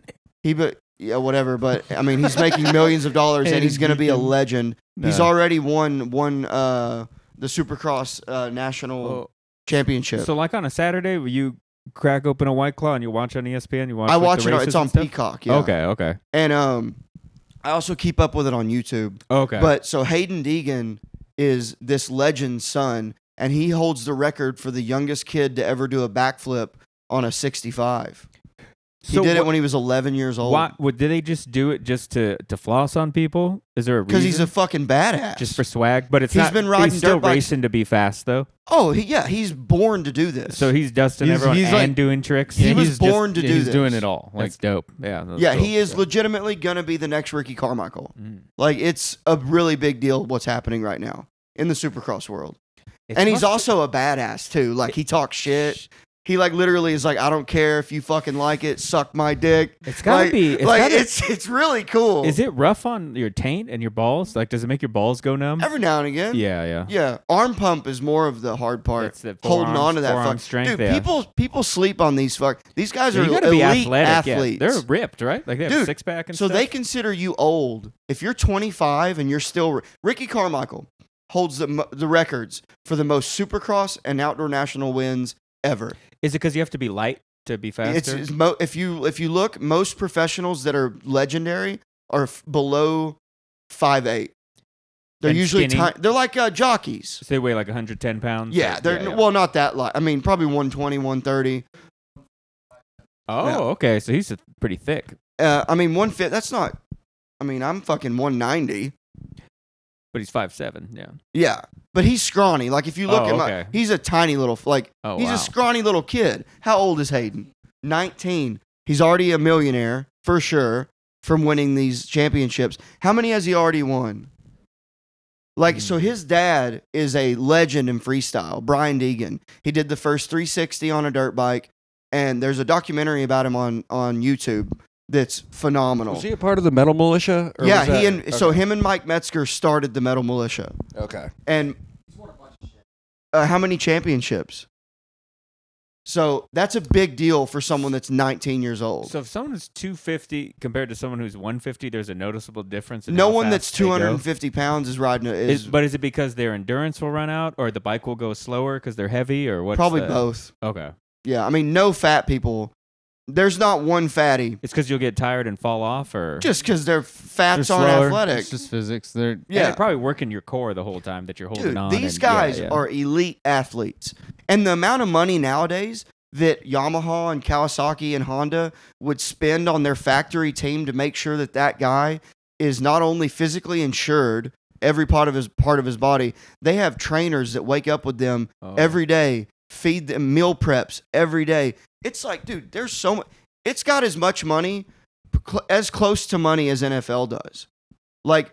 Whatever. But I mean, he's making millions of dollars, and he's going to be a legend. No. He's already won the Supercross national championship. So on a Saturday, will you crack open a White Claw and you watch on ESPN? You watch I watch the it. races It's on and stuff? Peacock. Yeah. Okay. And I also keep up with it on YouTube. Okay. But so Hayden Deegan is this legend's son, and he holds the record for the youngest kid to ever do a backflip on a 65. He did it when he was 11 years old. Why, did they just do it just to floss on people? Is there a reason? Because he's a fucking badass. just for swag, but He's been riding he's still dirt bikes. racing to be fast though. Oh, he's born to do this. So he's dusting everyone and doing tricks. He was he's born to do he's this. doing it all. That's dope. Yeah. that's yeah, cool. he is legitimately going to be the next Ricky Carmichael. Mm. It's a really big deal what's happening right now in the supercross world. It's And he's much- also a badass too. He talks shit. He literally is I don't care if you fucking like it, suck my dick. It's gotta be. It's really cool. Is it rough on your taint and your balls? Does it make your balls go numb? Every now and again. Yeah. Yeah, arm pump is more of the hard part. It's the holding on to that forearm fuck. strength. Dude, yeah. people sleep on these These guys Yeah, are you gotta be elite athletic. athletes. Yeah. They're ripped, right? They have Dude, a six pack and so stuff. they consider you old if you're 25 and you're still. Ricky Carmichael holds the records for the most Supercross and outdoor national wins ever. Is it because you have to be light to be faster? If you look, most professionals that are legendary are below 5'8". They're And usually skinny? they're like jockeys. So they weigh 110 pounds? Yeah, they're well, not that light. I mean, probably 120, 130. Oh, Yeah. okay. So he's pretty thick. I mean, 150. That's not. I mean, I'm fucking 190. But he's 5'7". Yeah. Yeah, but he's scrawny. If you look Oh, at okay. he's a tiny little Oh, he's wow. a scrawny little kid. How old is Hayden? 19. He's already a millionaire for sure from winning these championships. How many has he already won? So his dad is a legend in freestyle, Brian Deegan. He did the first 360 on a dirt bike, and there's a documentary about him on YouTube that's phenomenal. Was he a part of the Metal Militia? Or Yeah, was that- him and Mike Metzger started the Metal Militia. Okay. And how many championships? So that's a big deal for someone that's 19 years old. So if someone is 250 compared to someone who's 150, there's a noticeable difference in No how one fast that's they go? 250 pounds is riding But is it because their endurance will run out, or the bike will go slower because they're heavy, or what? probably both. Okay. Yeah, I mean, no fat people. There's not one fatty. It's because you'll get tired and fall off, or Just because their They're fats aren't slower. athletic. It's just physics. They're And Yeah. they're probably working your core the whole time that you're holding Dude, on. these and- guys yeah. are elite athletes. And the amount of money nowadays that Yamaha and Kawasaki and Honda would spend on their factory team to make sure that guy is not only physically insured, every part of his body, they have trainers that wake up with them Oh. every day, feed them meal preps every day. It's dude, there's so much. It's got as much money, as close to money as NFL does.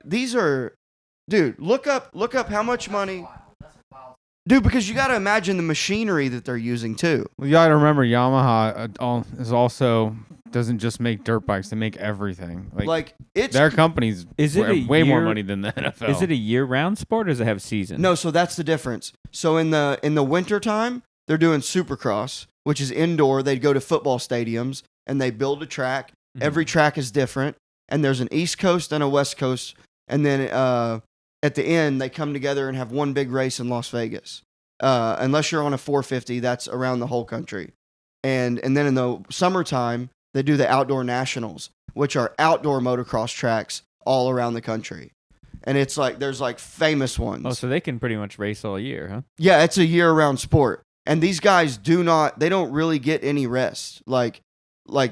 These are, dude, look up how much money. Dude, because you got to imagine the machinery that they're using too. Well, you gotta remember Yamaha is also doesn't just make dirt bikes; they make everything. Like it's their companies Is it a way more year- money than the NFL. Is it a year-round sport, or does it have season? no. So that's the difference. So in the winter time, they're doing Supercross, which is indoor. They'd go to football stadiums and they build a track. Mhm. Every track is different, and there's an East Coast and a West Coast, and then at the end they come together and have one big race in Las Vegas. Unless you're on a 450, that's around the whole country, and then in the summertime they do the outdoor nationals, which are outdoor motocross tracks all around the country, and it's like there's like famous ones. Oh, so they can pretty much race all year, huh? Yeah, it's a year-round sport, and these guys they don't really get any rest. Like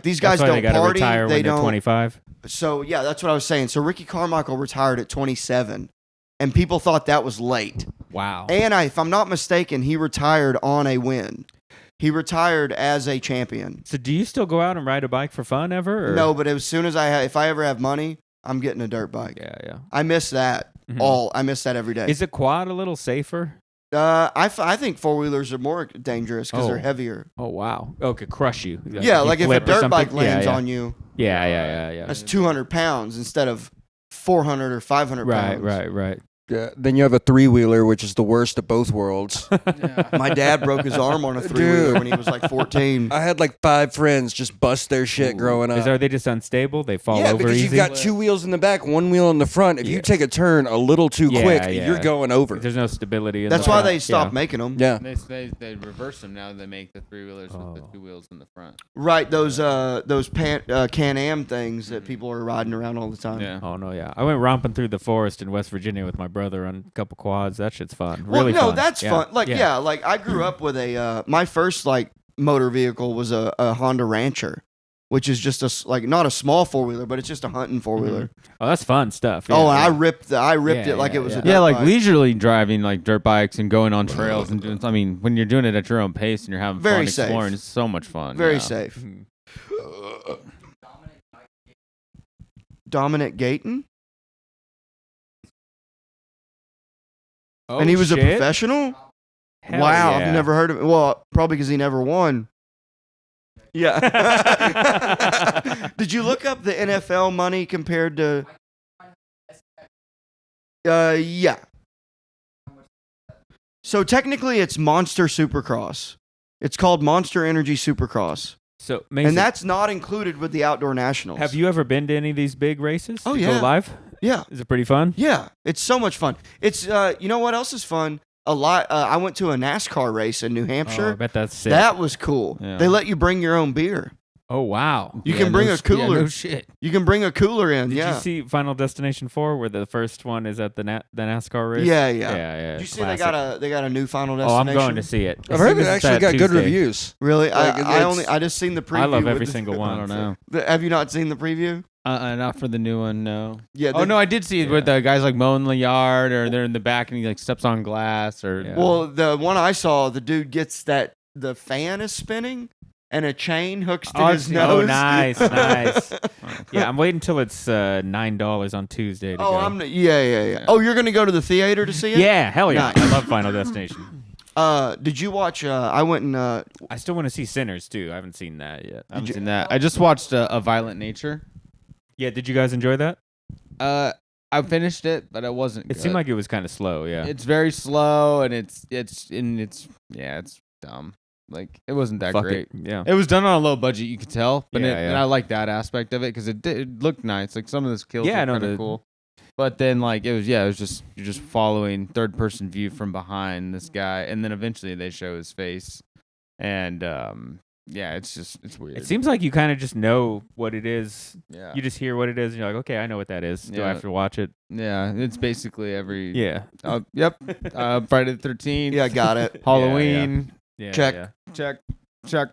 these guys That's why don't they gotta party. retire They when they're don't. 25. So yeah, that's what I was saying. So Ricky Carmichael retired at 27, and people thought that was late. Wow. And if I'm not mistaken, he retired on a win. He retired as a champion. So do you still go out and ride a bike for fun ever? Or? No, but as soon as if I ever have money, I'm getting a dirt bike. Yeah. I miss that Mhm. I miss that every day. Is a quad a little safer? I think four wheelers are more dangerous because they're Oh. heavy. Oh wow. Oh, it could crush you. Yeah, like if a flip or dirt bike something? lands yeah. on you, Yeah. that's 200 pounds instead of 400 or 500 pounds. Right. Yeah, then you have a 3-wheeler, which is the worst of both worlds. My dad broke his arm on a 3-wheeler when he was like 14. I had like 5 friends just bust their shit growing up. Are they just unstable? They fall Yeah, over because easy? you've got 2 wheels in the back, 1 wheel in the front. If you Yeah. take a turn a little too Yeah, quick, yeah. you're going over. There's no stability in That's the why front. they stopped Yeah. making them. Yeah. They reverse them now. They make the 3-wheelers with the Oh. 2 wheels in the front. Right, those Can-Am things that people are riding around all the time. Yeah. Oh no, yeah. I went romping through the forest in West Virginia with my brother on a couple quads. That shit's fun. Well, Really no, fun. that's Yeah. fun. Like, yeah, like I grew up with my first like motor vehicle was a Honda Rancher, which is just not a small 4-wheeler, but it's just a hunting 4-wheeler. Oh, that's fun stuff. Oh, Yeah, and yeah. I ripped Yeah, it like yeah, it was yeah. a dirt Yeah, like bike. leisurely driving like dirt bikes and going on trails and doing. I mean, when you're doing it at your own pace and you're having Very fun safe. exploring, it's so much fun. Very yeah. safe. Mhm. Dominic Gayton, Oh, and he was a shit? professional. Hell Wow, yeah. I've never heard of it. Well, probably because he never won. Yeah. Did you look up the NFL money compared to? Yeah. So technically, it's Monster Supercross. It's called Monster Energy Supercross, So, Mason, and that's not included with the Outdoor Nationals. have you ever been to any of these big races? Oh, To yeah. Go live? Yeah. Is it pretty fun? Yeah, it's so much fun. It's you know what else is fun? A lot. I went to a NASCAR race in New Oh, I Hampshire. bet that's sick. That was cool. Yeah. They let you bring your own beer. Oh wow. You can bring a cooler. no shit. You can bring a cooler in. Did yeah. you see Final Destination 4 where the first one is at the NASCAR race? Yeah, yeah. Yeah. Did you see classic. they got a new Final Oh, I'm Destination? going to see it. I've As heard soon it as it's actually at got good Tuesday. reviews. Really? Like, I just seen the preview. I love with every the- single I one. don't know. Have you not seen the preview? Not for the new one, no. Yeah. Oh no, I did see it where the guys like mowing the yard, or they're in the back and he like steps on glass, or Yeah. Well, the one I saw, the dude gets the fan is spinning and a chain hooks to his nose. Oh, nice. Yeah, I'm waiting until it's $9 on Tuesday to Oh, go. yeah. Oh, you're gonna go to the theater to see it? Yeah, hell yeah. Nice. I love Final Destination. Did you watch? I went and I still want to see Sinners too. I haven't seen that yet. I haven't seen that. I just watched a Violent Nature. Yeah, did you guys enjoy that? I finished it, but it wasn't. It seemed like it was kind of slow. Yeah. it's very slow, and it's dumb. Like it wasn't that Fuck great. it. Yeah. It was done on a low budget, you could tell, but Yeah, and yeah. I like that aspect of it because it looked nice. Like some of the kills Yeah, were no, kind the- of cool. But then like it was just you're just following third person view from behind this guy, and then eventually they show his face, and it's weird. It seems like you kind of just know what it is. yeah, You just hear what it is, and you're like, okay, I know what that is. Do I Yeah. have to watch it? yeah, it's basically every Yeah. yep, Friday the 13th, yeah, got it. Halloween, Yeah. Check. Yeah. check.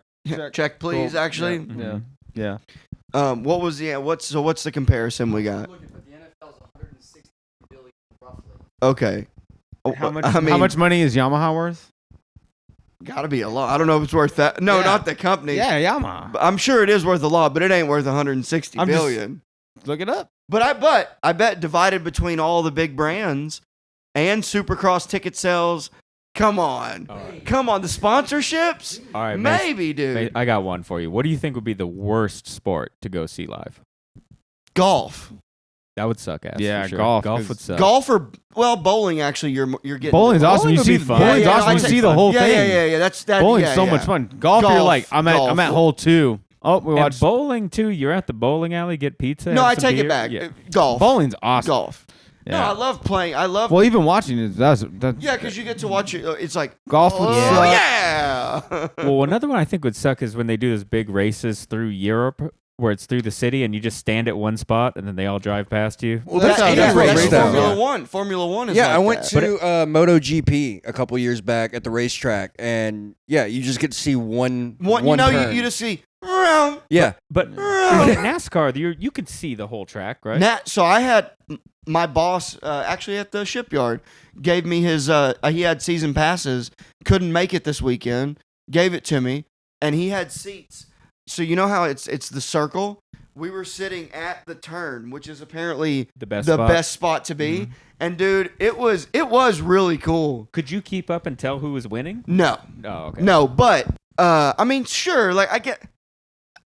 Check, please. Cool. Actually, Mhm. Yeah. what was what's the comparison we got? Okay. How much? I mean, how much money is Yamaha worth? Gotta be a lot. I don't know if it's worth that. No, Yeah. not the company. Yeah, Yamaha. But I'm sure it is worth a lot, but it ain't worth 160 I'm just- billion. Look it up. But I bet divided between all the big brands and Supercross ticket sales Come on. Come on. The sponsorships? All right, Maybe, dude. Mace, I got one for you. What do you think would be the worst sport to go see live? Golf. That would suck ass. Yeah, for sure. golf, Golf 'cause would suck. Golf or, well, bowling, actually, you're getting. Bowling's awesome. Bowling You would see, be fun. bowling's Yeah, awesome. I'd You say see the fun. whole thing. Yeah. That's that. Bowling's yeah, so yeah. much fun. Golf, you're Golf, like, I'm golf. at hole 2. Oh, we And watched. bowling too. You're at the bowling alley, get pizza. No, have I some take it beer. back. Yeah. Golf. Bowling's awesome. Golf. No, Yeah. I love playing. I love. Well, even watching it, that's Yeah, because you get to watch it. It's like, golf would oh, suck. yeah. Well, another one I think would suck is when they do those big races through Europe, where it's through the city and you just stand at one spot and then they all drive past you. Well, that's how that's they race now. Formula One. Formula One is Yeah, like I went that. to MotoGP a couple years back at the racetrack, and yeah, you just get to see one. You know, turn. you just see. Around. Yeah, But in NASCAR, you can see the whole track, right? So I had my boss actually at the shipyard gave me his. He had season passes. Couldn't make it this weekend. Gave it to me, and he had seats. So you know how it's the circle. We were sitting at the turn, which is apparently The best the spot. best spot to be. And dude, it was really cool. Could you keep up and tell who was winning? No, Oh, okay. no, but I mean, sure. Like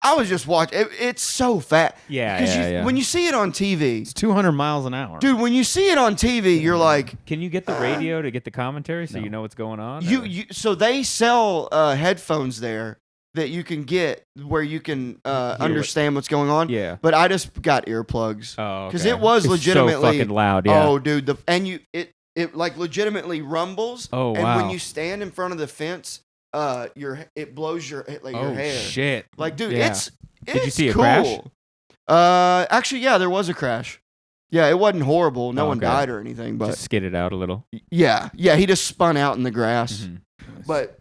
I was just watching. It's so fat. Yeah, 'Cause yeah. When you see it on TV, it's 200 miles an hour. dude. When you see it on TV, you're like, Can you get the radio to get the commentary so you know what's going on? or- you. So they sell headphones there that you can get where you can understand what's going on. Yeah. But I just got earplugs. Oh, Because okay. it was It's legitimately so fucking loud. Yeah. Oh, dude, it like legitimately rumbles. Oh, And wow. when you stand in front of the fence, it blows your oh hair. shit. Like, dude, Yeah. it's Did you see a cool. crash? Actually, yeah, there was a crash. Yeah, it wasn't horrible. No Oh, one okay. died or anything, but Just skid it out a little. yeah, he just spun out in the grass. Mhm. But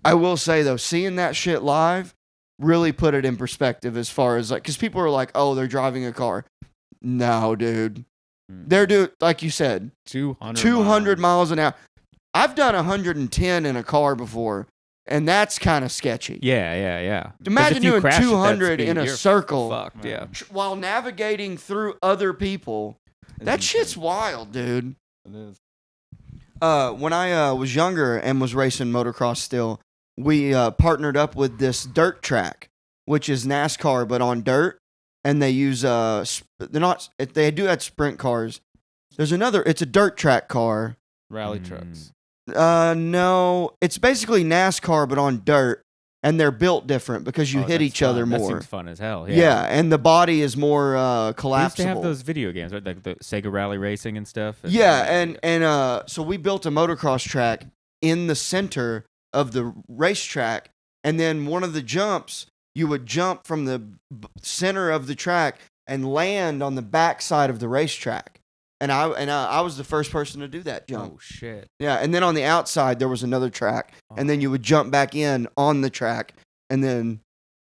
I will say though, seeing that shit live really put it in perspective as far as like, because people are like, oh, they're driving a car. No, dude, they're doing like you said, 200 miles an hour. I've done 110 in a car before, and that's kind of sketchy. Yeah. 'Cause Imagine if you doing crash at that 200 speed, in a you're circle Fucked. Yeah. while navigating through other people. That shit's wild, dude. It is. When I was younger and was racing motocross still, we partnered up with this dirt track, which is NASCAR but on dirt, and they use they do have sprint cars. There's another. It's a dirt track car. Rally trucks. No, it's basically NASCAR but on dirt, and they're built different because you Oh, hit that's each other fun. That more. seems fun as hell. Yeah, and the body is more We used collapsible. to have those video games, right? Like the Sega Rally Racing and stuff. Yeah, and so we built a motocross track in the center of the racetrack, and then one of the jumps, you would jump from the center of the track and land on the back side of the racetrack. And I was the first person to do that jump. Oh shit. Yeah, and then on the outside there was another track, and then you would jump back in on the track, and then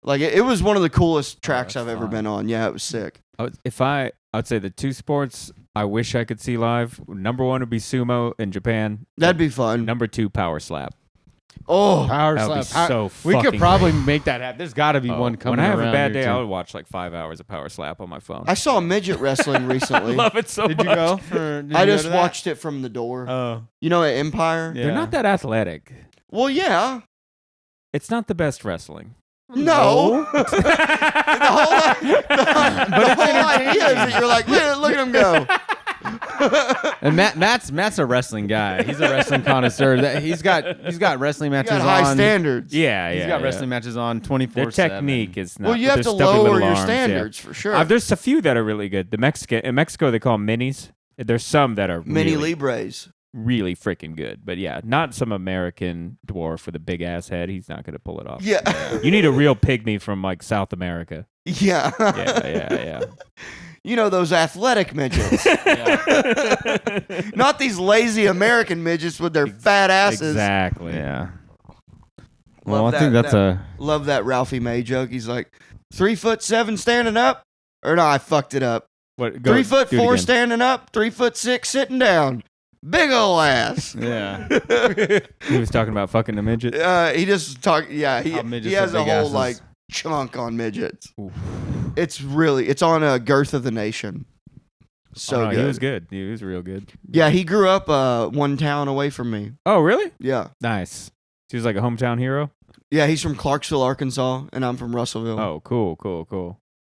like it was one of the coolest tracks that's I've ever fun. been on. Yeah, it was sick. I'd say the two sports I wish I could see live. Number one would be sumo in Japan. That'd be fun. Number two, power slap. Oh, Power That would slap. be so we could fucking probably great. make that happen. There's got to be one coming. When I have a around bad here, day, too. I would watch like 5 hours of power slap on my phone. I saw midget wrestling recently. I love it so Did much. you go? Did I you go just to that? watched it from the door. Oh, You know, at Empire. yeah. They're not that athletic. Well, yeah. It's not the best wrestling. No. the whole idea is that you're like, look at him go. And Matt's a wrestling guy. He's a wrestling connoisseur. He's got wrestling You matches got high on. standards. Yeah, He's got wrestling matches on 24/7. Their technique is not. Well, you have there's to stupid lower little your arms, yeah. standards for sure. There's a few that are really good. In Mexico, they call them minis. There's some that are Mini really, Libres. really freaking good. But yeah, not some American dwarf with a big ass head. He's not going to pull it off. Yeah. You need a real pygmy from like South America. Yeah. Yeah. You know, those athletic midgets. Not these lazy American midgets with their fat asses. Exactly. Yeah. Love Well, I think that- that's Love that Ralphie May joke. He's like, 3'7" standing up. Or no, I fucked it up. What? 3'4" do it again. standing up, 3'6" sitting down. Big ol' ass. yeah. He was talking about fucking the midget. He just talk. Yeah, How he midgets has have a big whole asses. like chunk on midgets. Oof. It's on a Girth of the Nation. So Oh, no, good. he was good. He was real good. Yeah, he grew up one town away from me. Oh, really? Yeah. Nice. He was like a hometown hero. Yeah, he's from Clarksville, Arkansas, and I'm from Russellville. Oh, cool.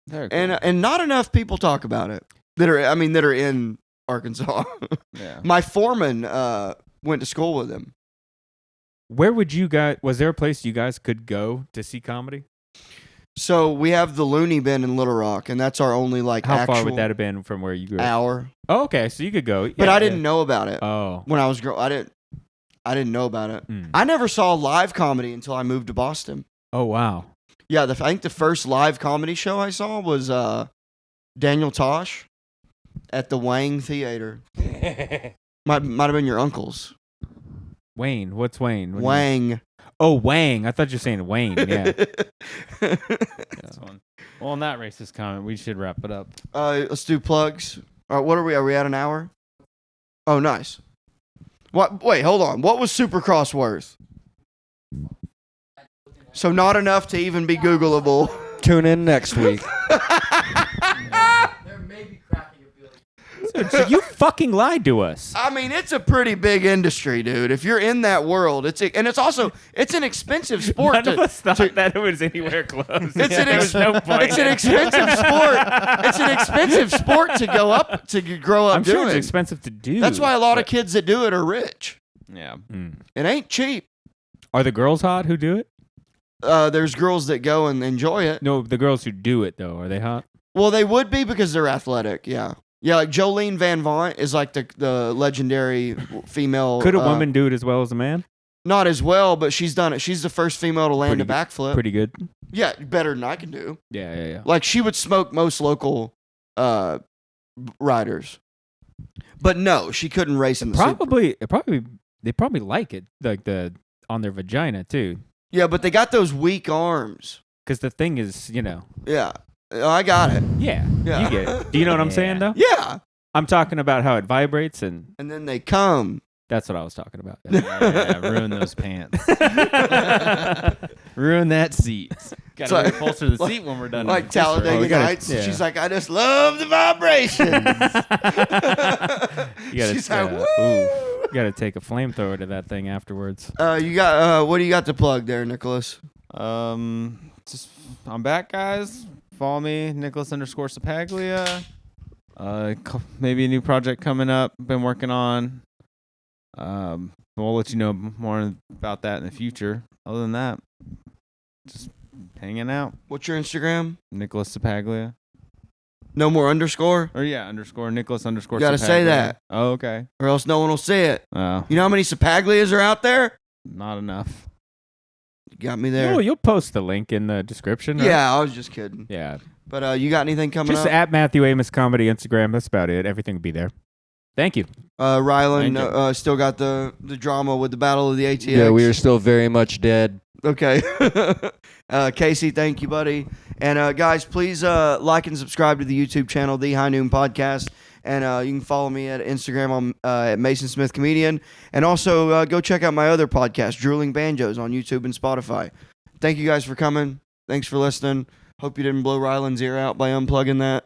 Very cool. And not enough people talk about it that are in Arkansas. yeah. My foreman went to school with him. Where would you guys? Was there a place you guys could go to see comedy? So we have the Looney Bin in Little Rock, and that's our only How actual far would that have been from where you grew up? hour. Oh, okay, so you could go. But Yeah, I didn't know about it Oh. when I was I didn't know about it. Mm. I never saw live comedy until I moved to Boston. Oh, wow. Yeah, I think the first live comedy show I saw was Daniel Tosh at the Wang Theater. Might have been your uncle's. Wayne. What's Wayne? What do you- Wang. Oh, Wang. I thought you were saying Wayne. Yeah. That's one. Well, on that racist comment, we should wrap it up. Let's do plugs. All right, what are we? Are we at an hour? Oh, nice. What? Wait, hold on. What was Supercross worth? So not enough to even be Googleable. Tune in next week. So you fucking lied to us. I mean, it's a pretty big industry, dude. If you're in that world, it's an expensive sport. None of us thought that it was anywhere close. It's an There was no point. It's an expensive sport. It's an expensive sport to grow up I'm doing. sure it's expensive to do. That's why a lot of but- kids that do it are rich. Yeah. Mm. It ain't cheap. Are the girls hot who do it? There's girls that go and enjoy it. No, the girls who do it though, are they hot? Well, they would be because they're athletic. Yeah. Yeah, like Jolene Van Vaunt is like the legendary female. Could a woman do it as well as a man? Not as well, but she's done it. She's the first female to land Pretty a backflip. Pretty good. Yeah, better than I can do. Yeah. Like she would smoke most local riders. But no, she couldn't race in the Super. They probably like it, like on their vagina too. Yeah, but they got those weak arms. Because the thing is, Yeah. I got it. yeah, Yeah. you get it. Do you know what I'm saying though? Yeah. I'm talking about how it vibrates, and And then they come. that's what I was talking about. Yeah, ruin those pants. Ruin that seat. Gotta like- upholster the seat when we're done. Like Talladega we gotta- Nights. yeah. She's like, I just love the vibrations. You gotta, She's like, ooh, you gotta take a flamethrower to that thing afterwards. You got what do you got to plug there, Nicholas? Just I'm back, guys. Follow me, Nicholas_Ceppaglia. Maybe a new project coming up. Been working on. We'll let you know more about that in the future. Other than that, just hanging out. What's your Instagram? Nicholas Ceppaglia. No more underscore? Or yeah, Nicholas_. You gotta say Ceppaglia. that. Oh, okay. Or else no one will see it. Oh, You know how many Cepaglias are out there? not enough. You got me there. You'll post the link in the description. Right? Yeah, I was just kidding. Yeah. But you got anything coming Just up? at Matthew Amos Comedy Instagram. That's about it. Everything will be there. Thank you. Rylan Thank you. still got the drama with the Battle of the ATX. Yeah, we are still very much dead. Okay. Casey, thank you, buddy. And guys, please like and subscribe to the YouTube channel, The High Noon Podcast. And you can follow me at Instagram at Mason Smith Comedian. And also go check out my other podcast, Drooling Banjos, on YouTube and Spotify. Thank you guys for coming. Thanks for listening. Hope you didn't blow Rylan's ear out by unplugging that.